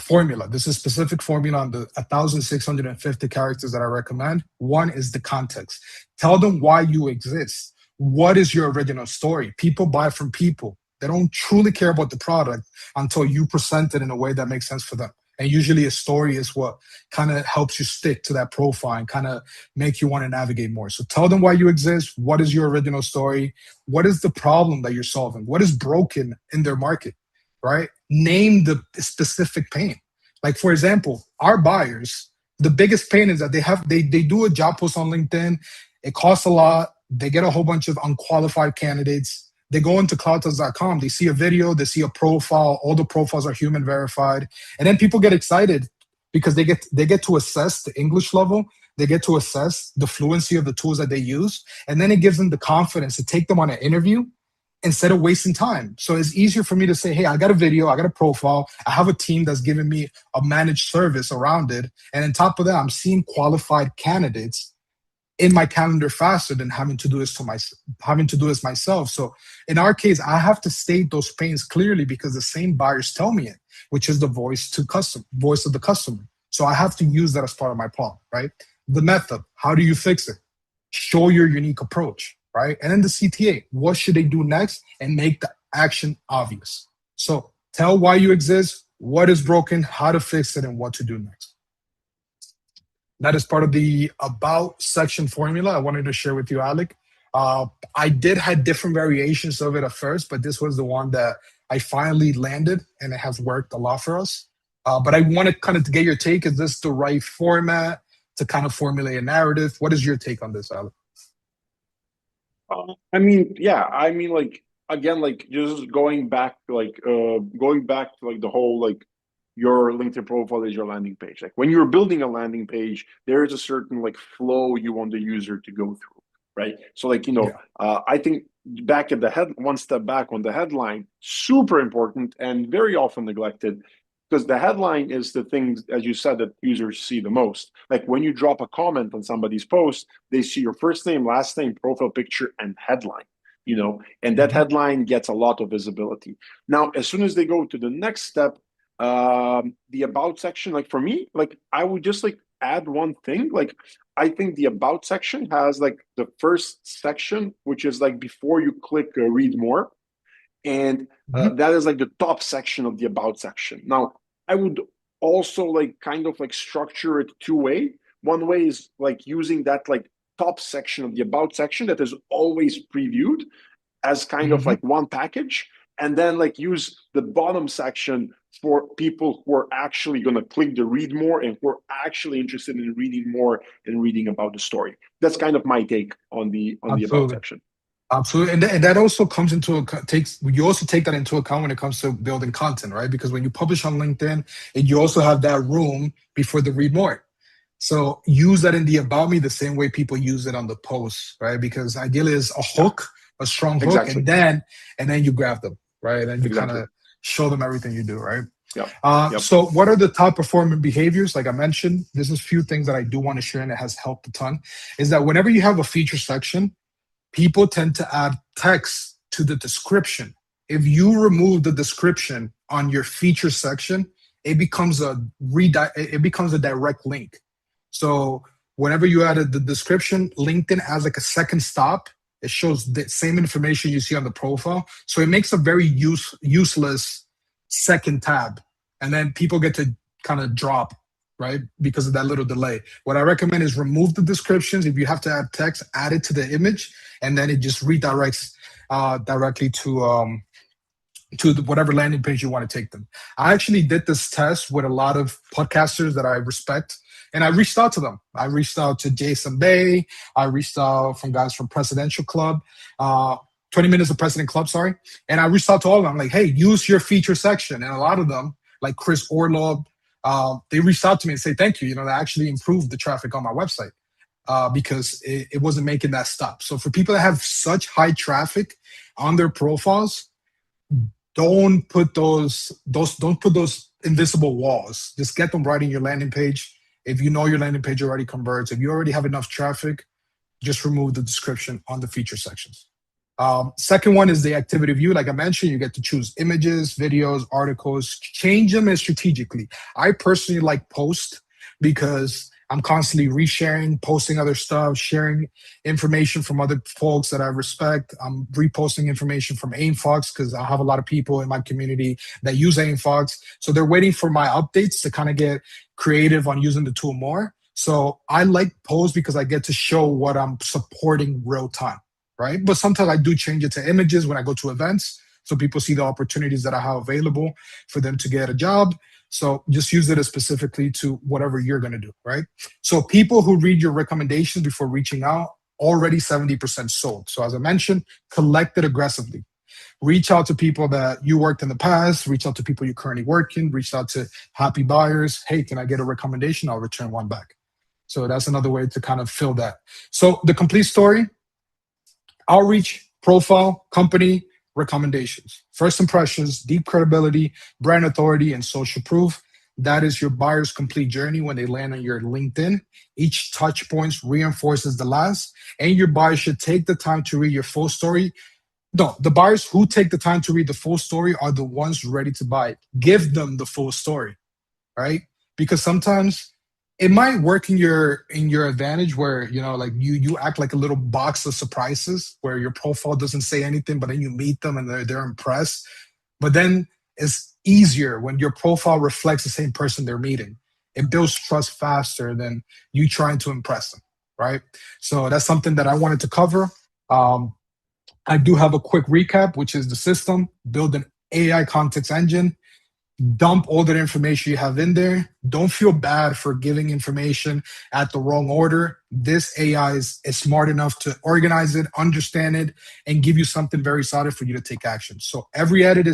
Speaker 2: formula. This is a specific formula on the 1,650 characters that I recommend. One is the context. Tell them why you exist. What is your original story? People buy from people. They don't truly care about the product until you present it in a way that makes sense for them. And usually a story is what kind of helps you stick to that profile and kind of make you want to navigate more. So tell them why you exist. What is your original story? What is the problem that you're solving? What is broken in their market, right? Name the specific pain. Like, for example, our buyers, the biggest pain is that they do a job post on LinkedIn. It costs a lot. They get a whole bunch of unqualified candidates. They go into cloudtest.com, they see a video, they see a profile, all the profiles are human verified. And then people get excited because they get to assess the English level, they get to assess the fluency of the tools that they use, and then it gives them the confidence to take them on an interview instead of wasting time. So it's easier for me to say, hey, I got a video, I got a profile, I have a team that's giving me a managed service around it. And on top of that, I'm seeing qualified candidates in my calendar faster than having to do this myself. So in our case, I have to state those pains clearly because the same buyers tell me it, which is the voice of the customer. So I have to use that as part of my plan, right? The method, how do you fix it? Show your unique approach, right? And then the CTA, what should they do next and make the action obvious. So tell why you exist, what is broken, how to fix it, and what to do next. That is part of the about section formula I wanted to share with you, Alec. I did had different variations of it at first, but this was the one that I finally landed, and it has worked a lot for us. But I want to kind of get your take. Is this the right format to kind of formulate a narrative? What is your take on this, Alec?
Speaker 1: I mean, yeah, I mean, like again, like just going back to like the whole like your LinkedIn profile is your landing page. Like when you're building a landing page, there is a certain like flow you want the user to go through. right? So like,
Speaker 2: Yeah.
Speaker 1: I think back at the head, one step back on the headline, super important and very often neglected, because the headline is the things, as you said, that users see the most. Like when you drop a comment on somebody's post, they see your first name, last name, profile picture, and headline. And that
Speaker 2: Mhm.
Speaker 1: headline gets a lot of visibility. Now, as soon as they go to the next step, the about section, like for me, like I would just like add one thing. Like I think the about section has like the first section, which is like before you click read more, and
Speaker 2: Mhm.
Speaker 1: that is like the top section of the about section. Now, I would also like kind of like structure it two-way. One way is like using that like top section of the about section that is always previewed as kind of
Speaker 2: Mhm.
Speaker 1: like one package, and then like use the bottom section for people who are actually going to click the read more and who are actually interested in reading more and reading about the story. That's kind of my take on the about
Speaker 2: Absolutely.
Speaker 1: section.
Speaker 2: Absolutely, and that also comes into takes you also take that into account when it comes to building content, right? Because when you publish on LinkedIn, and you also have that room before the read more. So use that in the about me the same way people use it on the post, right? Because ideally is a
Speaker 1: Yeah,
Speaker 2: hook, a strong hook,
Speaker 1: exactly,
Speaker 2: and then you grab them, right? And you kind
Speaker 1: exactly.
Speaker 2: of show them everything you do, right?
Speaker 1: Yep, yep.
Speaker 2: So what are the top performing behaviors? Like I mentioned, this is a few things that I do want to share and it has helped a ton. Is that whenever you have a feature section, people tend to add text to the description. If you remove the description on your feature section, it becomes it becomes a direct link. So whenever you added the description, LinkedIn has like a second stop. It shows the same information you see on the profile. So it makes a very useless second tab. And then people get to kind of drop, right? Because of that little delay. What I recommend is remove the descriptions. If you have to add text, add it to the image, and then it just redirects directly to whatever landing page you want to take them. I actually did this test with a lot of podcasters that I respect, and I reached out to them. I reached out to Jason Bay. I reached out from guys from Presidential Club, uh, 20 Minutes of President Club, sorry. And I reached out to all of them, like, hey, use your feature section. And a lot of them, like Chris Orlob, they reached out to me and say, thank you. That actually improved the traffic on my website because it wasn't making that stop. So for people that have such high traffic on their profiles, don't put those invisible walls. Just get them right in your landing page. If you know your landing page already converts, if you already have enough traffic, just remove the description on the feature sections. Second one is the activity view. Like I mentioned, you get to choose images, videos, articles, change them as strategically. I personally like post because I'm constantly resharing, posting other stuff, sharing information from other folks that I respect. I'm reposting information from AimFox because I have a lot of people in my community that use AimFox. So they're waiting for my updates to kind of get creative on using the tool more. So I like post because I get to show what I'm supporting real time, right? But sometimes I do change it to images when I go to events. So people see the opportunities that I have available for them to get a job. So just use it as specifically to whatever you're going to do, right? So people who read your recommendations before reaching out, already 70% sold. So as I mentioned, collect it aggressively. Reach out to people that you worked in the past, reach out to people you're currently working, reach out to happy buyers. Hey, can I get a recommendation? I'll return one back. So that's another way to kind of fill that. So the complete story, outreach, profile, company, recommendations. First impressions, deep credibility, brand authority, and social proof. That is your buyer's complete journey when they land on your LinkedIn. Each touch points reinforces the last, and your buyer should take the time to read your full story. No, the buyers who take the time to read the full story are the ones ready to buy it. Give them the full story, right? Because sometimes it might work in your advantage where like you act like a little box of surprises where your profile doesn't say anything, but then you meet them and they're impressed. But then it's easier when your profile reflects the same person they're meeting. It builds trust faster than you trying to impress them, right? So that's something that I wanted to cover. Um, I do have a quick recap, which is the system, build an AI context engine, dump all that information you have in there. Don't feel bad for giving information at the wrong order. This AI is smart enough to organize it, understand it, and give you something very solid for you to take action. So every edit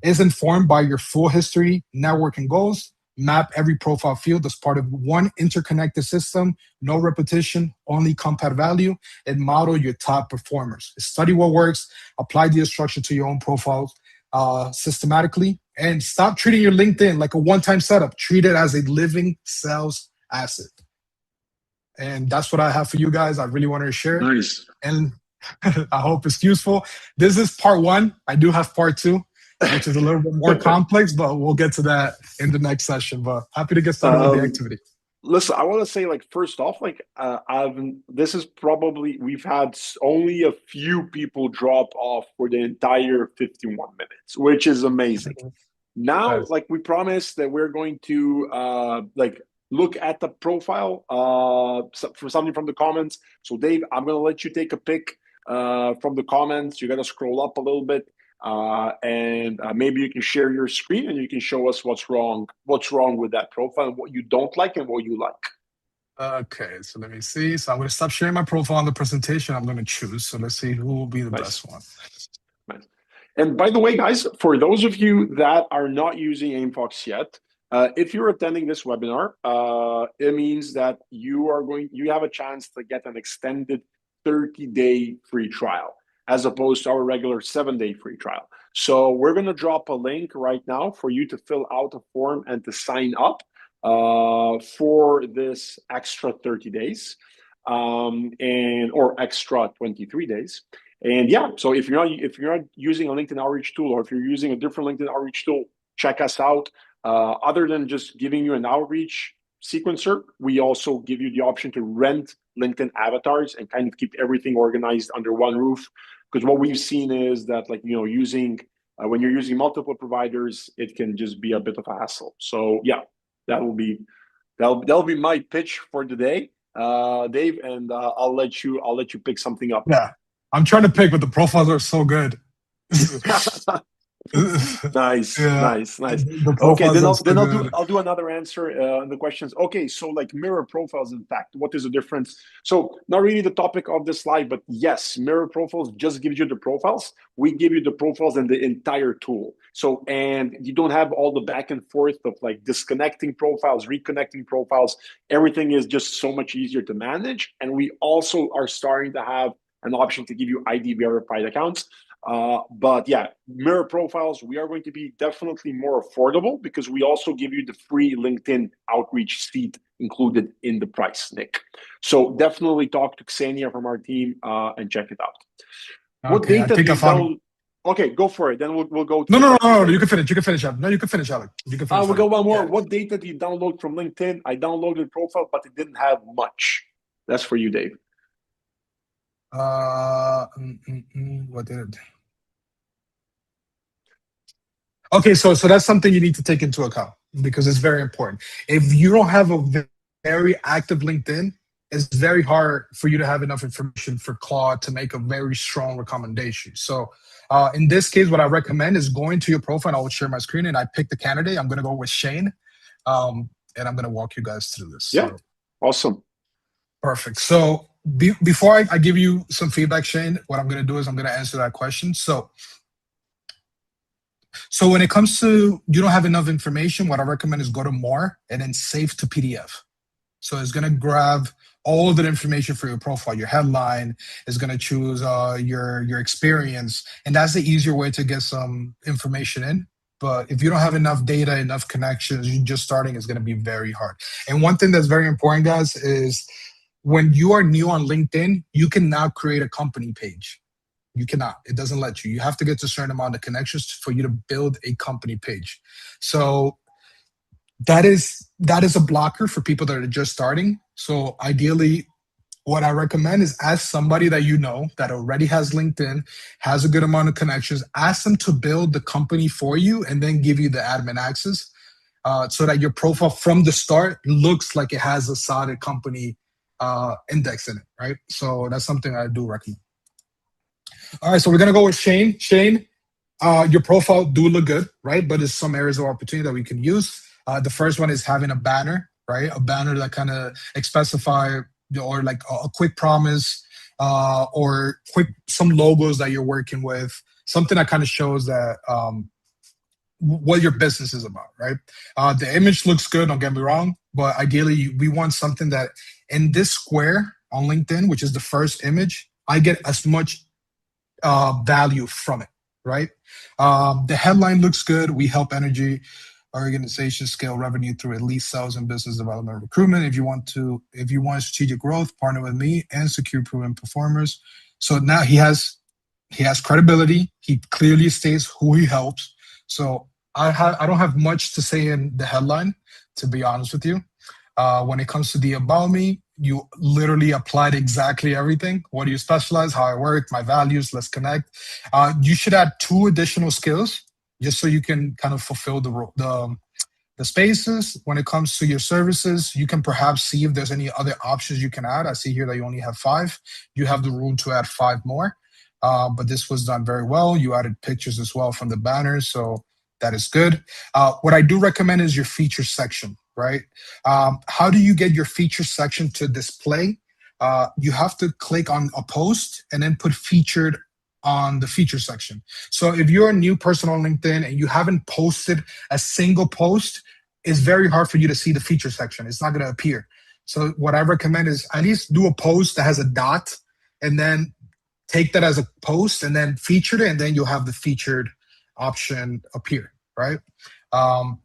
Speaker 2: is informed by your full history, network, and goals. Map every profile field as part of one interconnected system, no repetition, only compact value, and model your top performers. Study what works, apply the instruction to your own profiles systematically, and stop treating your LinkedIn like a one-time setup. Treat it as a living sales asset. And that's what I have for you guys. I really wanted to share it.
Speaker 1: Nice.
Speaker 2: And I hope it's useful. This is part one. I do have part two, which is a little bit more complex, but we'll get to that in the next session. But happy to get started with the
Speaker 1: Um,
Speaker 2: activity.
Speaker 1: Listen, I want to say, like, first off, like, this is probably, we've had only a few people drop off for the entire 51 minutes, which is amazing. Now,
Speaker 2: Nice.
Speaker 1: like we promised that we're going to like look at the profile for something from the comments. So Dave, I'm gonna let you take a pick from the comments. You gotta scroll up a little bit, and maybe you can share your screen and you can show us what's wrong with that profile, and what you don't like and what you like.
Speaker 2: Okay, so let me see. So I'm going to stop sharing my profile on the presentation. I'm going to choose. So let's see who will be the
Speaker 1: Nice.
Speaker 2: best one.
Speaker 1: Nice. And by the way, guys, for those of you that are not using AimFox yet, if you're attending this webinar, it means that you have a chance to get an extended 30-day free trial as opposed to our regular 7-day free trial. So we're going to drop a link right now for you to fill out a form and to sign up for this extra 30 days or extra 23 days. And yeah, so if you're not using a LinkedIn outreach tool, or if you're using a different LinkedIn outreach tool, check us out. Other than just giving you an outreach sequencer, we also give you the option to rent LinkedIn avatars and kind of keep everything organized under one roof. Because what we've seen is that, like, using when you're using multiple providers, it can just be a bit of a hassle. So yeah, that'll be my pitch for today, Dave, and I'll let you pick something up.
Speaker 2: Yeah, I'm trying to pick, but the profiles are so good.
Speaker 1: Nice,
Speaker 2: Yeah,
Speaker 1: nice, nice.
Speaker 2: the
Speaker 1: Okay,
Speaker 2: profiles are so good.
Speaker 1: I'll do another answer in the questions. Okay, so like mirror profiles, in fact, what is the difference? So not really the topic of this slide, but yes, mirror profiles just gives you the profiles. We give you the profiles and the entire tool. So, and you don't have all the back and forth of like disconnecting profiles, reconnecting profiles. Everything is just so much easier to manage. And we also are starting to have an option to give you ID verified accounts. But yeah, mirror profiles, we are going to be definitely more affordable because we also give you the free LinkedIn outreach seat included in the price, Nick. So definitely talk to Xenia from our team and check it out. What
Speaker 2: Okay, I
Speaker 1: data
Speaker 2: think
Speaker 1: do
Speaker 2: I
Speaker 1: you
Speaker 2: found.
Speaker 1: download? Okay, go for it. Then we'll go to
Speaker 2: No,
Speaker 1: the
Speaker 2: no, no,
Speaker 1: questions
Speaker 2: no, no. You
Speaker 1: later.
Speaker 2: can finish. You can finish, Alec. No, you can finish, Alec. You can finish,
Speaker 1: We'll
Speaker 2: Alec.
Speaker 1: go one more.
Speaker 2: Yeah.
Speaker 1: What data do you download from LinkedIn? I downloaded profile, but it didn't have much. That's for you, Dave.
Speaker 2: What did it? Okay, so that's something you need to take into account because it's very important. If you don't have a very active LinkedIn, it's very hard for you to have enough information for Claude to make a very strong recommendation. So in this case, what I recommend is going to your profile. I will share my screen and I pick the candidate. I'm going to go with Shane, and I'm going to walk you guys through this.
Speaker 1: Yeah,
Speaker 2: So
Speaker 1: awesome.
Speaker 2: perfect. So before I give you some feedback, Shane, what I'm going to do is I'm going to answer that question. So when it comes to you don't have enough information, what I recommend is go to more and then save to PDF. So it's going to grab all of the information for your profile, your headline is going to choose your experience, and that's the easier way to get some information in. But if you don't have enough data, enough connections, you just starting is going to be very hard. And one thing that's very important, guys, is when you are new on LinkedIn, you can now create a company page. You cannot. It doesn't let you. You have to get to a certain amount of connections for you to build a company page. So that is a blocker for people that are just starting. So ideally, what I recommend is ask somebody that you know that already has LinkedIn, has a good amount of connections, ask them to build the company for you and then give you the admin access so that your profile from the start looks like it has a solid company index in it, right? So that's something I do recommend. All right, so we're gonna go with Shane. Shane, your profile do look good, right? But there's some areas of opportunity that we can use. The first one is having a banner, right? A banner that kind of specify or like a quick promise or quick some logos that you're working with, something that kind of shows that what your business is about, right? The image looks good, don't get me wrong, but ideally we want something that in this square on LinkedIn, which is the first image, I get as much value from it, right? The headline looks good. We help energy organizations scale revenue through at least sales and business development recruitment. If you want strategic growth, partner with me and secure proven performers. So now he has credibility. He clearly states who he helps. So I don't have much to say in the headline, to be honest with you. When it comes to the about me, you literally applied exactly everything. What do you specialize? How I work, my values. Let's connect. You should add two additional skills just so you can kind of fulfill the spaces. When it comes to your services, you can perhaps see if there's any other options you can add. I see here that you only have five. You have the room to add five more. But this was done very well. You added pictures as well from the banners, so that is good. What I do recommend is your feature section, right? How do you get your feature section to display? You have to click on a post and then put featured on the feature section. So if you're a new person on LinkedIn and you haven't posted a single post, it's very hard for you to see the feature section. It's not going to appear. So what I recommend is at least do a post that has a dot and then take that as a post and then feature it, and then you'll have the featured option appear, right? Um,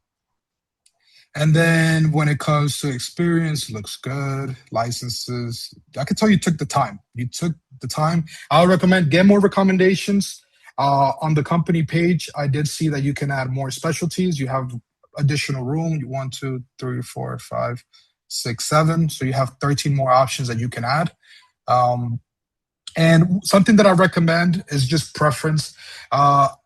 Speaker 2: and then when it comes to experience, looks good. Licenses, I can tell you took the time. You took the time. I'll recommend get more recommendations. On the company page, I did see that you can add more specialties. You have additional room. You want two, three, four, five, six, seven. So you have 13 more options that you can add. Um, and something that I recommend is just preference.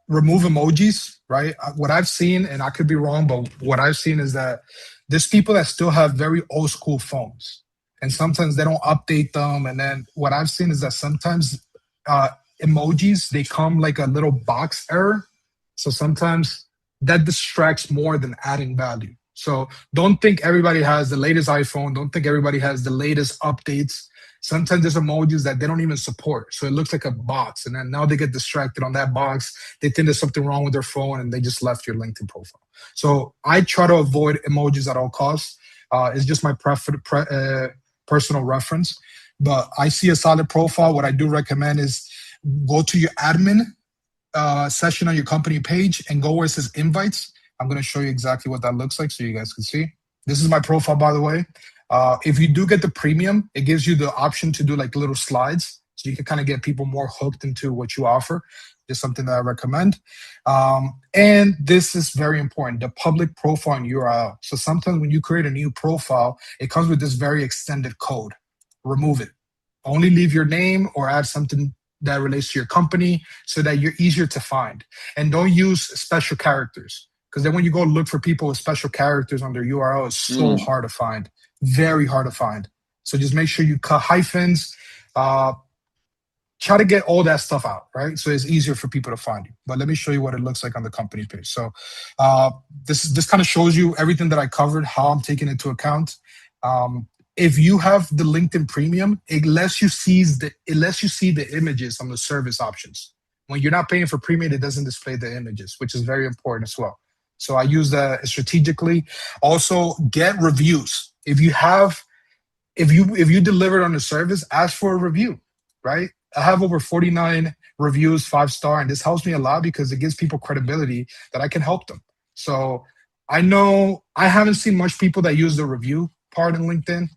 Speaker 2: Remove emojis, right? What I've seen, and I could be wrong, but what I've seen is that there's people that still have very old school phones, and sometimes they don't update them. And then what I've seen is that sometimes uh, emojis they come like a little box error, so sometimes that distracts more than adding value. So don't think everybody has the latest iPhone. Don't think everybody has the latest updates. Sometimes there's emojis that they don't even support. So it looks like a box. And then now they get distracted on that box. They think there's something wrong with their phone and they just left your LinkedIn profile. So I try to avoid emojis at all costs. It's just my personal reference. But I see a solid profile. What I do recommend is go to your admin session on your company page and go where it says invites. I'm going to show you exactly what that looks like so you guys can see. This is my profile, by the way. If you do get the premium, it gives you the option to do like little slides. So you can kind of get people more hooked into what you offer. Just something that I recommend. And this is very important, the public profile and URL. So sometimes when you create a new profile, it comes with this very extended code. Remove it. Only leave your name or add something that relates to your company so that you're easier to find. And don't use special characters because then when you go look for people with special characters on their URL, it's so
Speaker 1: Mm.
Speaker 2: hard to find, very hard to find. So just make sure you cut hyphens, uh, try to get all that stuff out, right? So it's easier for people to find you. But let me show you what it looks like on the company page. So uh, this kind of shows you everything that I covered, how I'm taking into account. Um, if you have the LinkedIn Premium, it lets you see the images on the service options. When you're not paying for premium, it doesn't display the images, which is very important as well. So I use that strategically. Also, get reviews. If you delivered on the service, ask for a review, right? I have over 49 reviews, 5-star, and this helps me a lot because it gives people credibility that I can help them. So I know I haven't seen much people that use the review part in LinkedIn.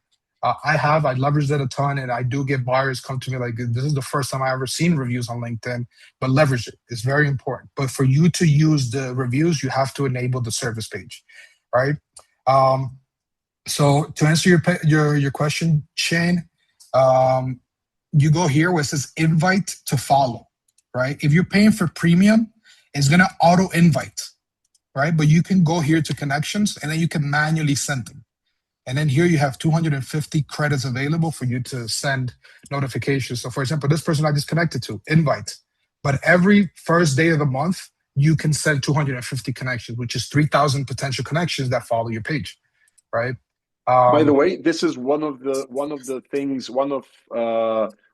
Speaker 2: I leverage that a ton, and I do get buyers come to me like, this is the first time I ever seen reviews on LinkedIn, but leverage it. It's very important. But for you to use the reviews, you have to enable the service page, right? Um, so to answer your question, Shane, um, you go here where it says invite to follow, right? If you're paying for premium, it's gonna auto invite, right? But you can go here to connections and then you can manually send them. And then here you have 250 credits available for you to send notifications. So for example, this person I just connected to, invite. But every first day of the month, you can send 250 connections, which is 3,000 potential connections that follow your page, right?
Speaker 1: By the
Speaker 2: Um,
Speaker 1: way, this is one of the things, one of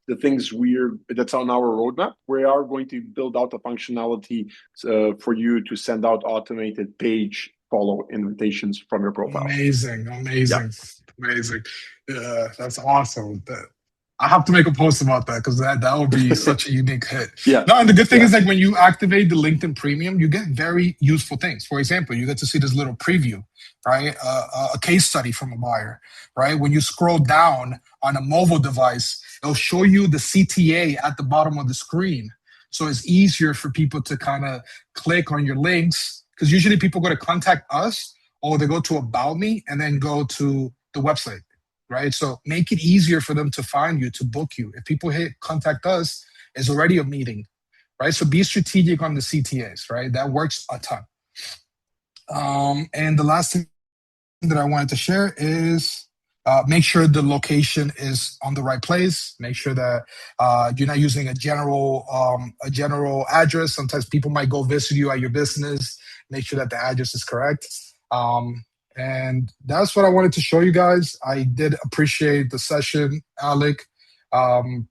Speaker 1: the things that's on our roadmap. We are going to build out the functionality for you to send out automated page follow invitations from your profile.
Speaker 2: Amazing,
Speaker 1: Yeah,
Speaker 2: amazing, amazing. Yeah, that's awesome. I have to make a post about that because that would be such a unique hit.
Speaker 1: yeah,
Speaker 2: No, and the good thing
Speaker 1: yeah.
Speaker 2: is like when you activate the LinkedIn Premium, you get very useful things. For example, you get to see this little preview, right? A case study from a buyer, right? When you scroll down on a mobile device, it'll show you the CTA at the bottom of the screen. So it's easier for people to kind of click on your links because usually people go to contact us or they go to about me and then go to the website, right? So make it easier for them to find you, to book you. If people hit contact us, it's already a meeting, right? So be strategic on the CTAs, right? That works a ton. And the last thing that I wanted to share is make sure the location is on the right place. Make sure that you're not using a general address. Sometimes people might go visit you at your business. Make sure that the address is correct. Um, and that's what I wanted to show you guys. I did appreciate the session, Alec.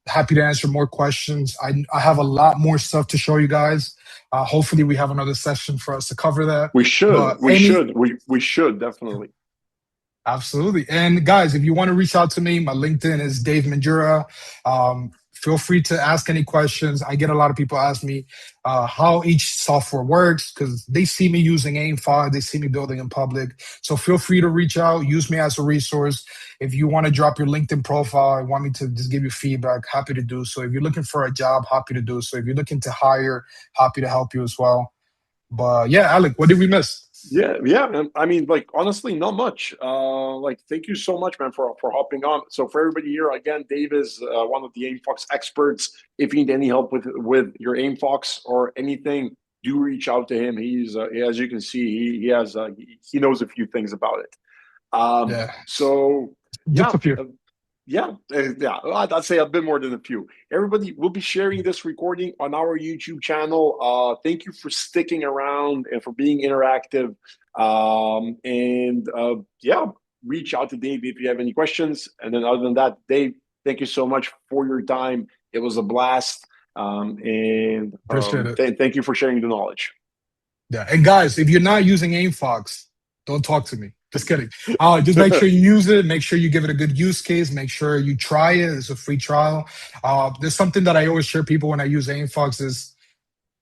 Speaker 2: Happy to answer more questions. I have a lot more stuff to show you guys. Hopefully, we have another session for us to cover that.
Speaker 1: We should,
Speaker 2: But
Speaker 1: we
Speaker 2: any
Speaker 1: should, we should definitely.
Speaker 2: Absolutely. And guys, if you want to reach out to me, my LinkedIn is Dave Mandura. Feel free to ask any questions. I get a lot of people ask me how each software works because they see me using AIM5, they see me building in public. So feel free to reach out, use me as a resource. If you want to drop your LinkedIn profile and want me to just give you feedback, happy to do so. If you're looking for a job, happy to do so. If you're looking to hire, happy to help you as well. But yeah, Alec, what did we miss?
Speaker 1: Yeah, yeah, man. I mean, like honestly, not much. Like, thank you so much, man, for hopping on. So for everybody here, again, Dave is one of the AimFox experts. If you need any help with your AimFox or anything, do reach out to him. He's as you can see, he knows a few things about it.
Speaker 2: Yeah,
Speaker 1: So
Speaker 2: just
Speaker 1: yeah,
Speaker 2: a few.
Speaker 1: yeah. I'd say a bit more than a few. Everybody will be sharing this recording on our YouTube channel. Thank you for sticking around and for being interactive. And yeah, reach out to Dave if you have any questions. And then other than that, Dave, thank you so much for your time. It was a blast. And
Speaker 2: Appreciate it.
Speaker 1: thank you for sharing the knowledge.
Speaker 2: Yeah. And guys, if you're not using AimFox, don't talk to me. Just kidding. Just make sure you use it. Make sure you give it a good use case. Make sure you try it. It's a free trial. There's something that I always share people when I use AimFox is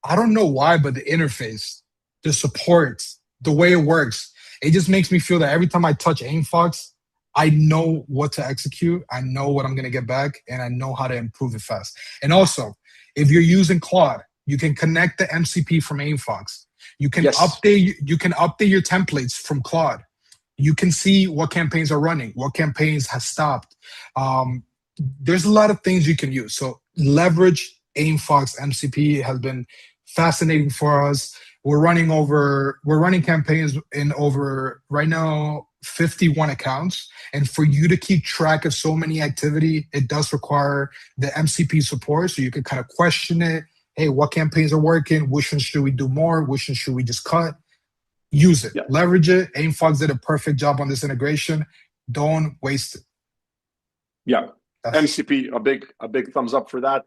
Speaker 2: I don't know why, but the interface, the support, the way it works, it just makes me feel that every time I touch AimFox, I know what to execute. I know what I'm going to get back, and I know how to improve it fast. And also, if you're using Claude, you can connect the MCP from AimFox.
Speaker 1: Yes.
Speaker 2: You can update your templates from Claude. You can see what campaigns are running, what campaigns have stopped. Um, there's a lot of things you can use. So leverage AimFox MCP has been fascinating for us. We're running campaigns in over right now 51 accounts. And for you to keep track of so many activity, it does require the MCP support. So you can kind of question it. Hey, what campaigns are working? Which ones should we do more? Which ones should we just cut? Use it,
Speaker 1: Yeah.
Speaker 2: leverage it. AimFox did a perfect job on this integration. Don't waste it.
Speaker 1: Yeah.
Speaker 2: That's,
Speaker 1: MCP, a big thumbs up for that.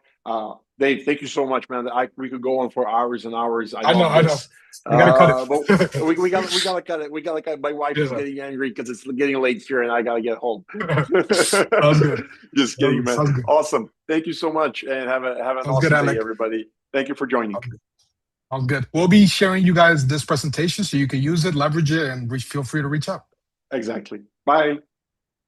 Speaker 1: Dave, thank you so much, man. We could go on for hours and hours. I love
Speaker 2: I know.
Speaker 1: this.
Speaker 2: We gotta cut
Speaker 1: But
Speaker 2: it.
Speaker 1: we gotta cut it. We gotta cut it. My wife is
Speaker 2: Yeah.
Speaker 1: getting angry because it's getting late here and I gotta get home.
Speaker 2: Sounds good.
Speaker 1: Just kidding, man.
Speaker 2: Sounds good.
Speaker 1: Awesome. Thank you so much and have an
Speaker 2: Sounds good,
Speaker 1: awesome day,
Speaker 2: Alec.
Speaker 1: everybody. Thank you for joining.
Speaker 2: Sounds good. We'll be sharing you guys this presentation so you can use it, leverage it, and feel free to reach out.
Speaker 1: Exactly. Bye.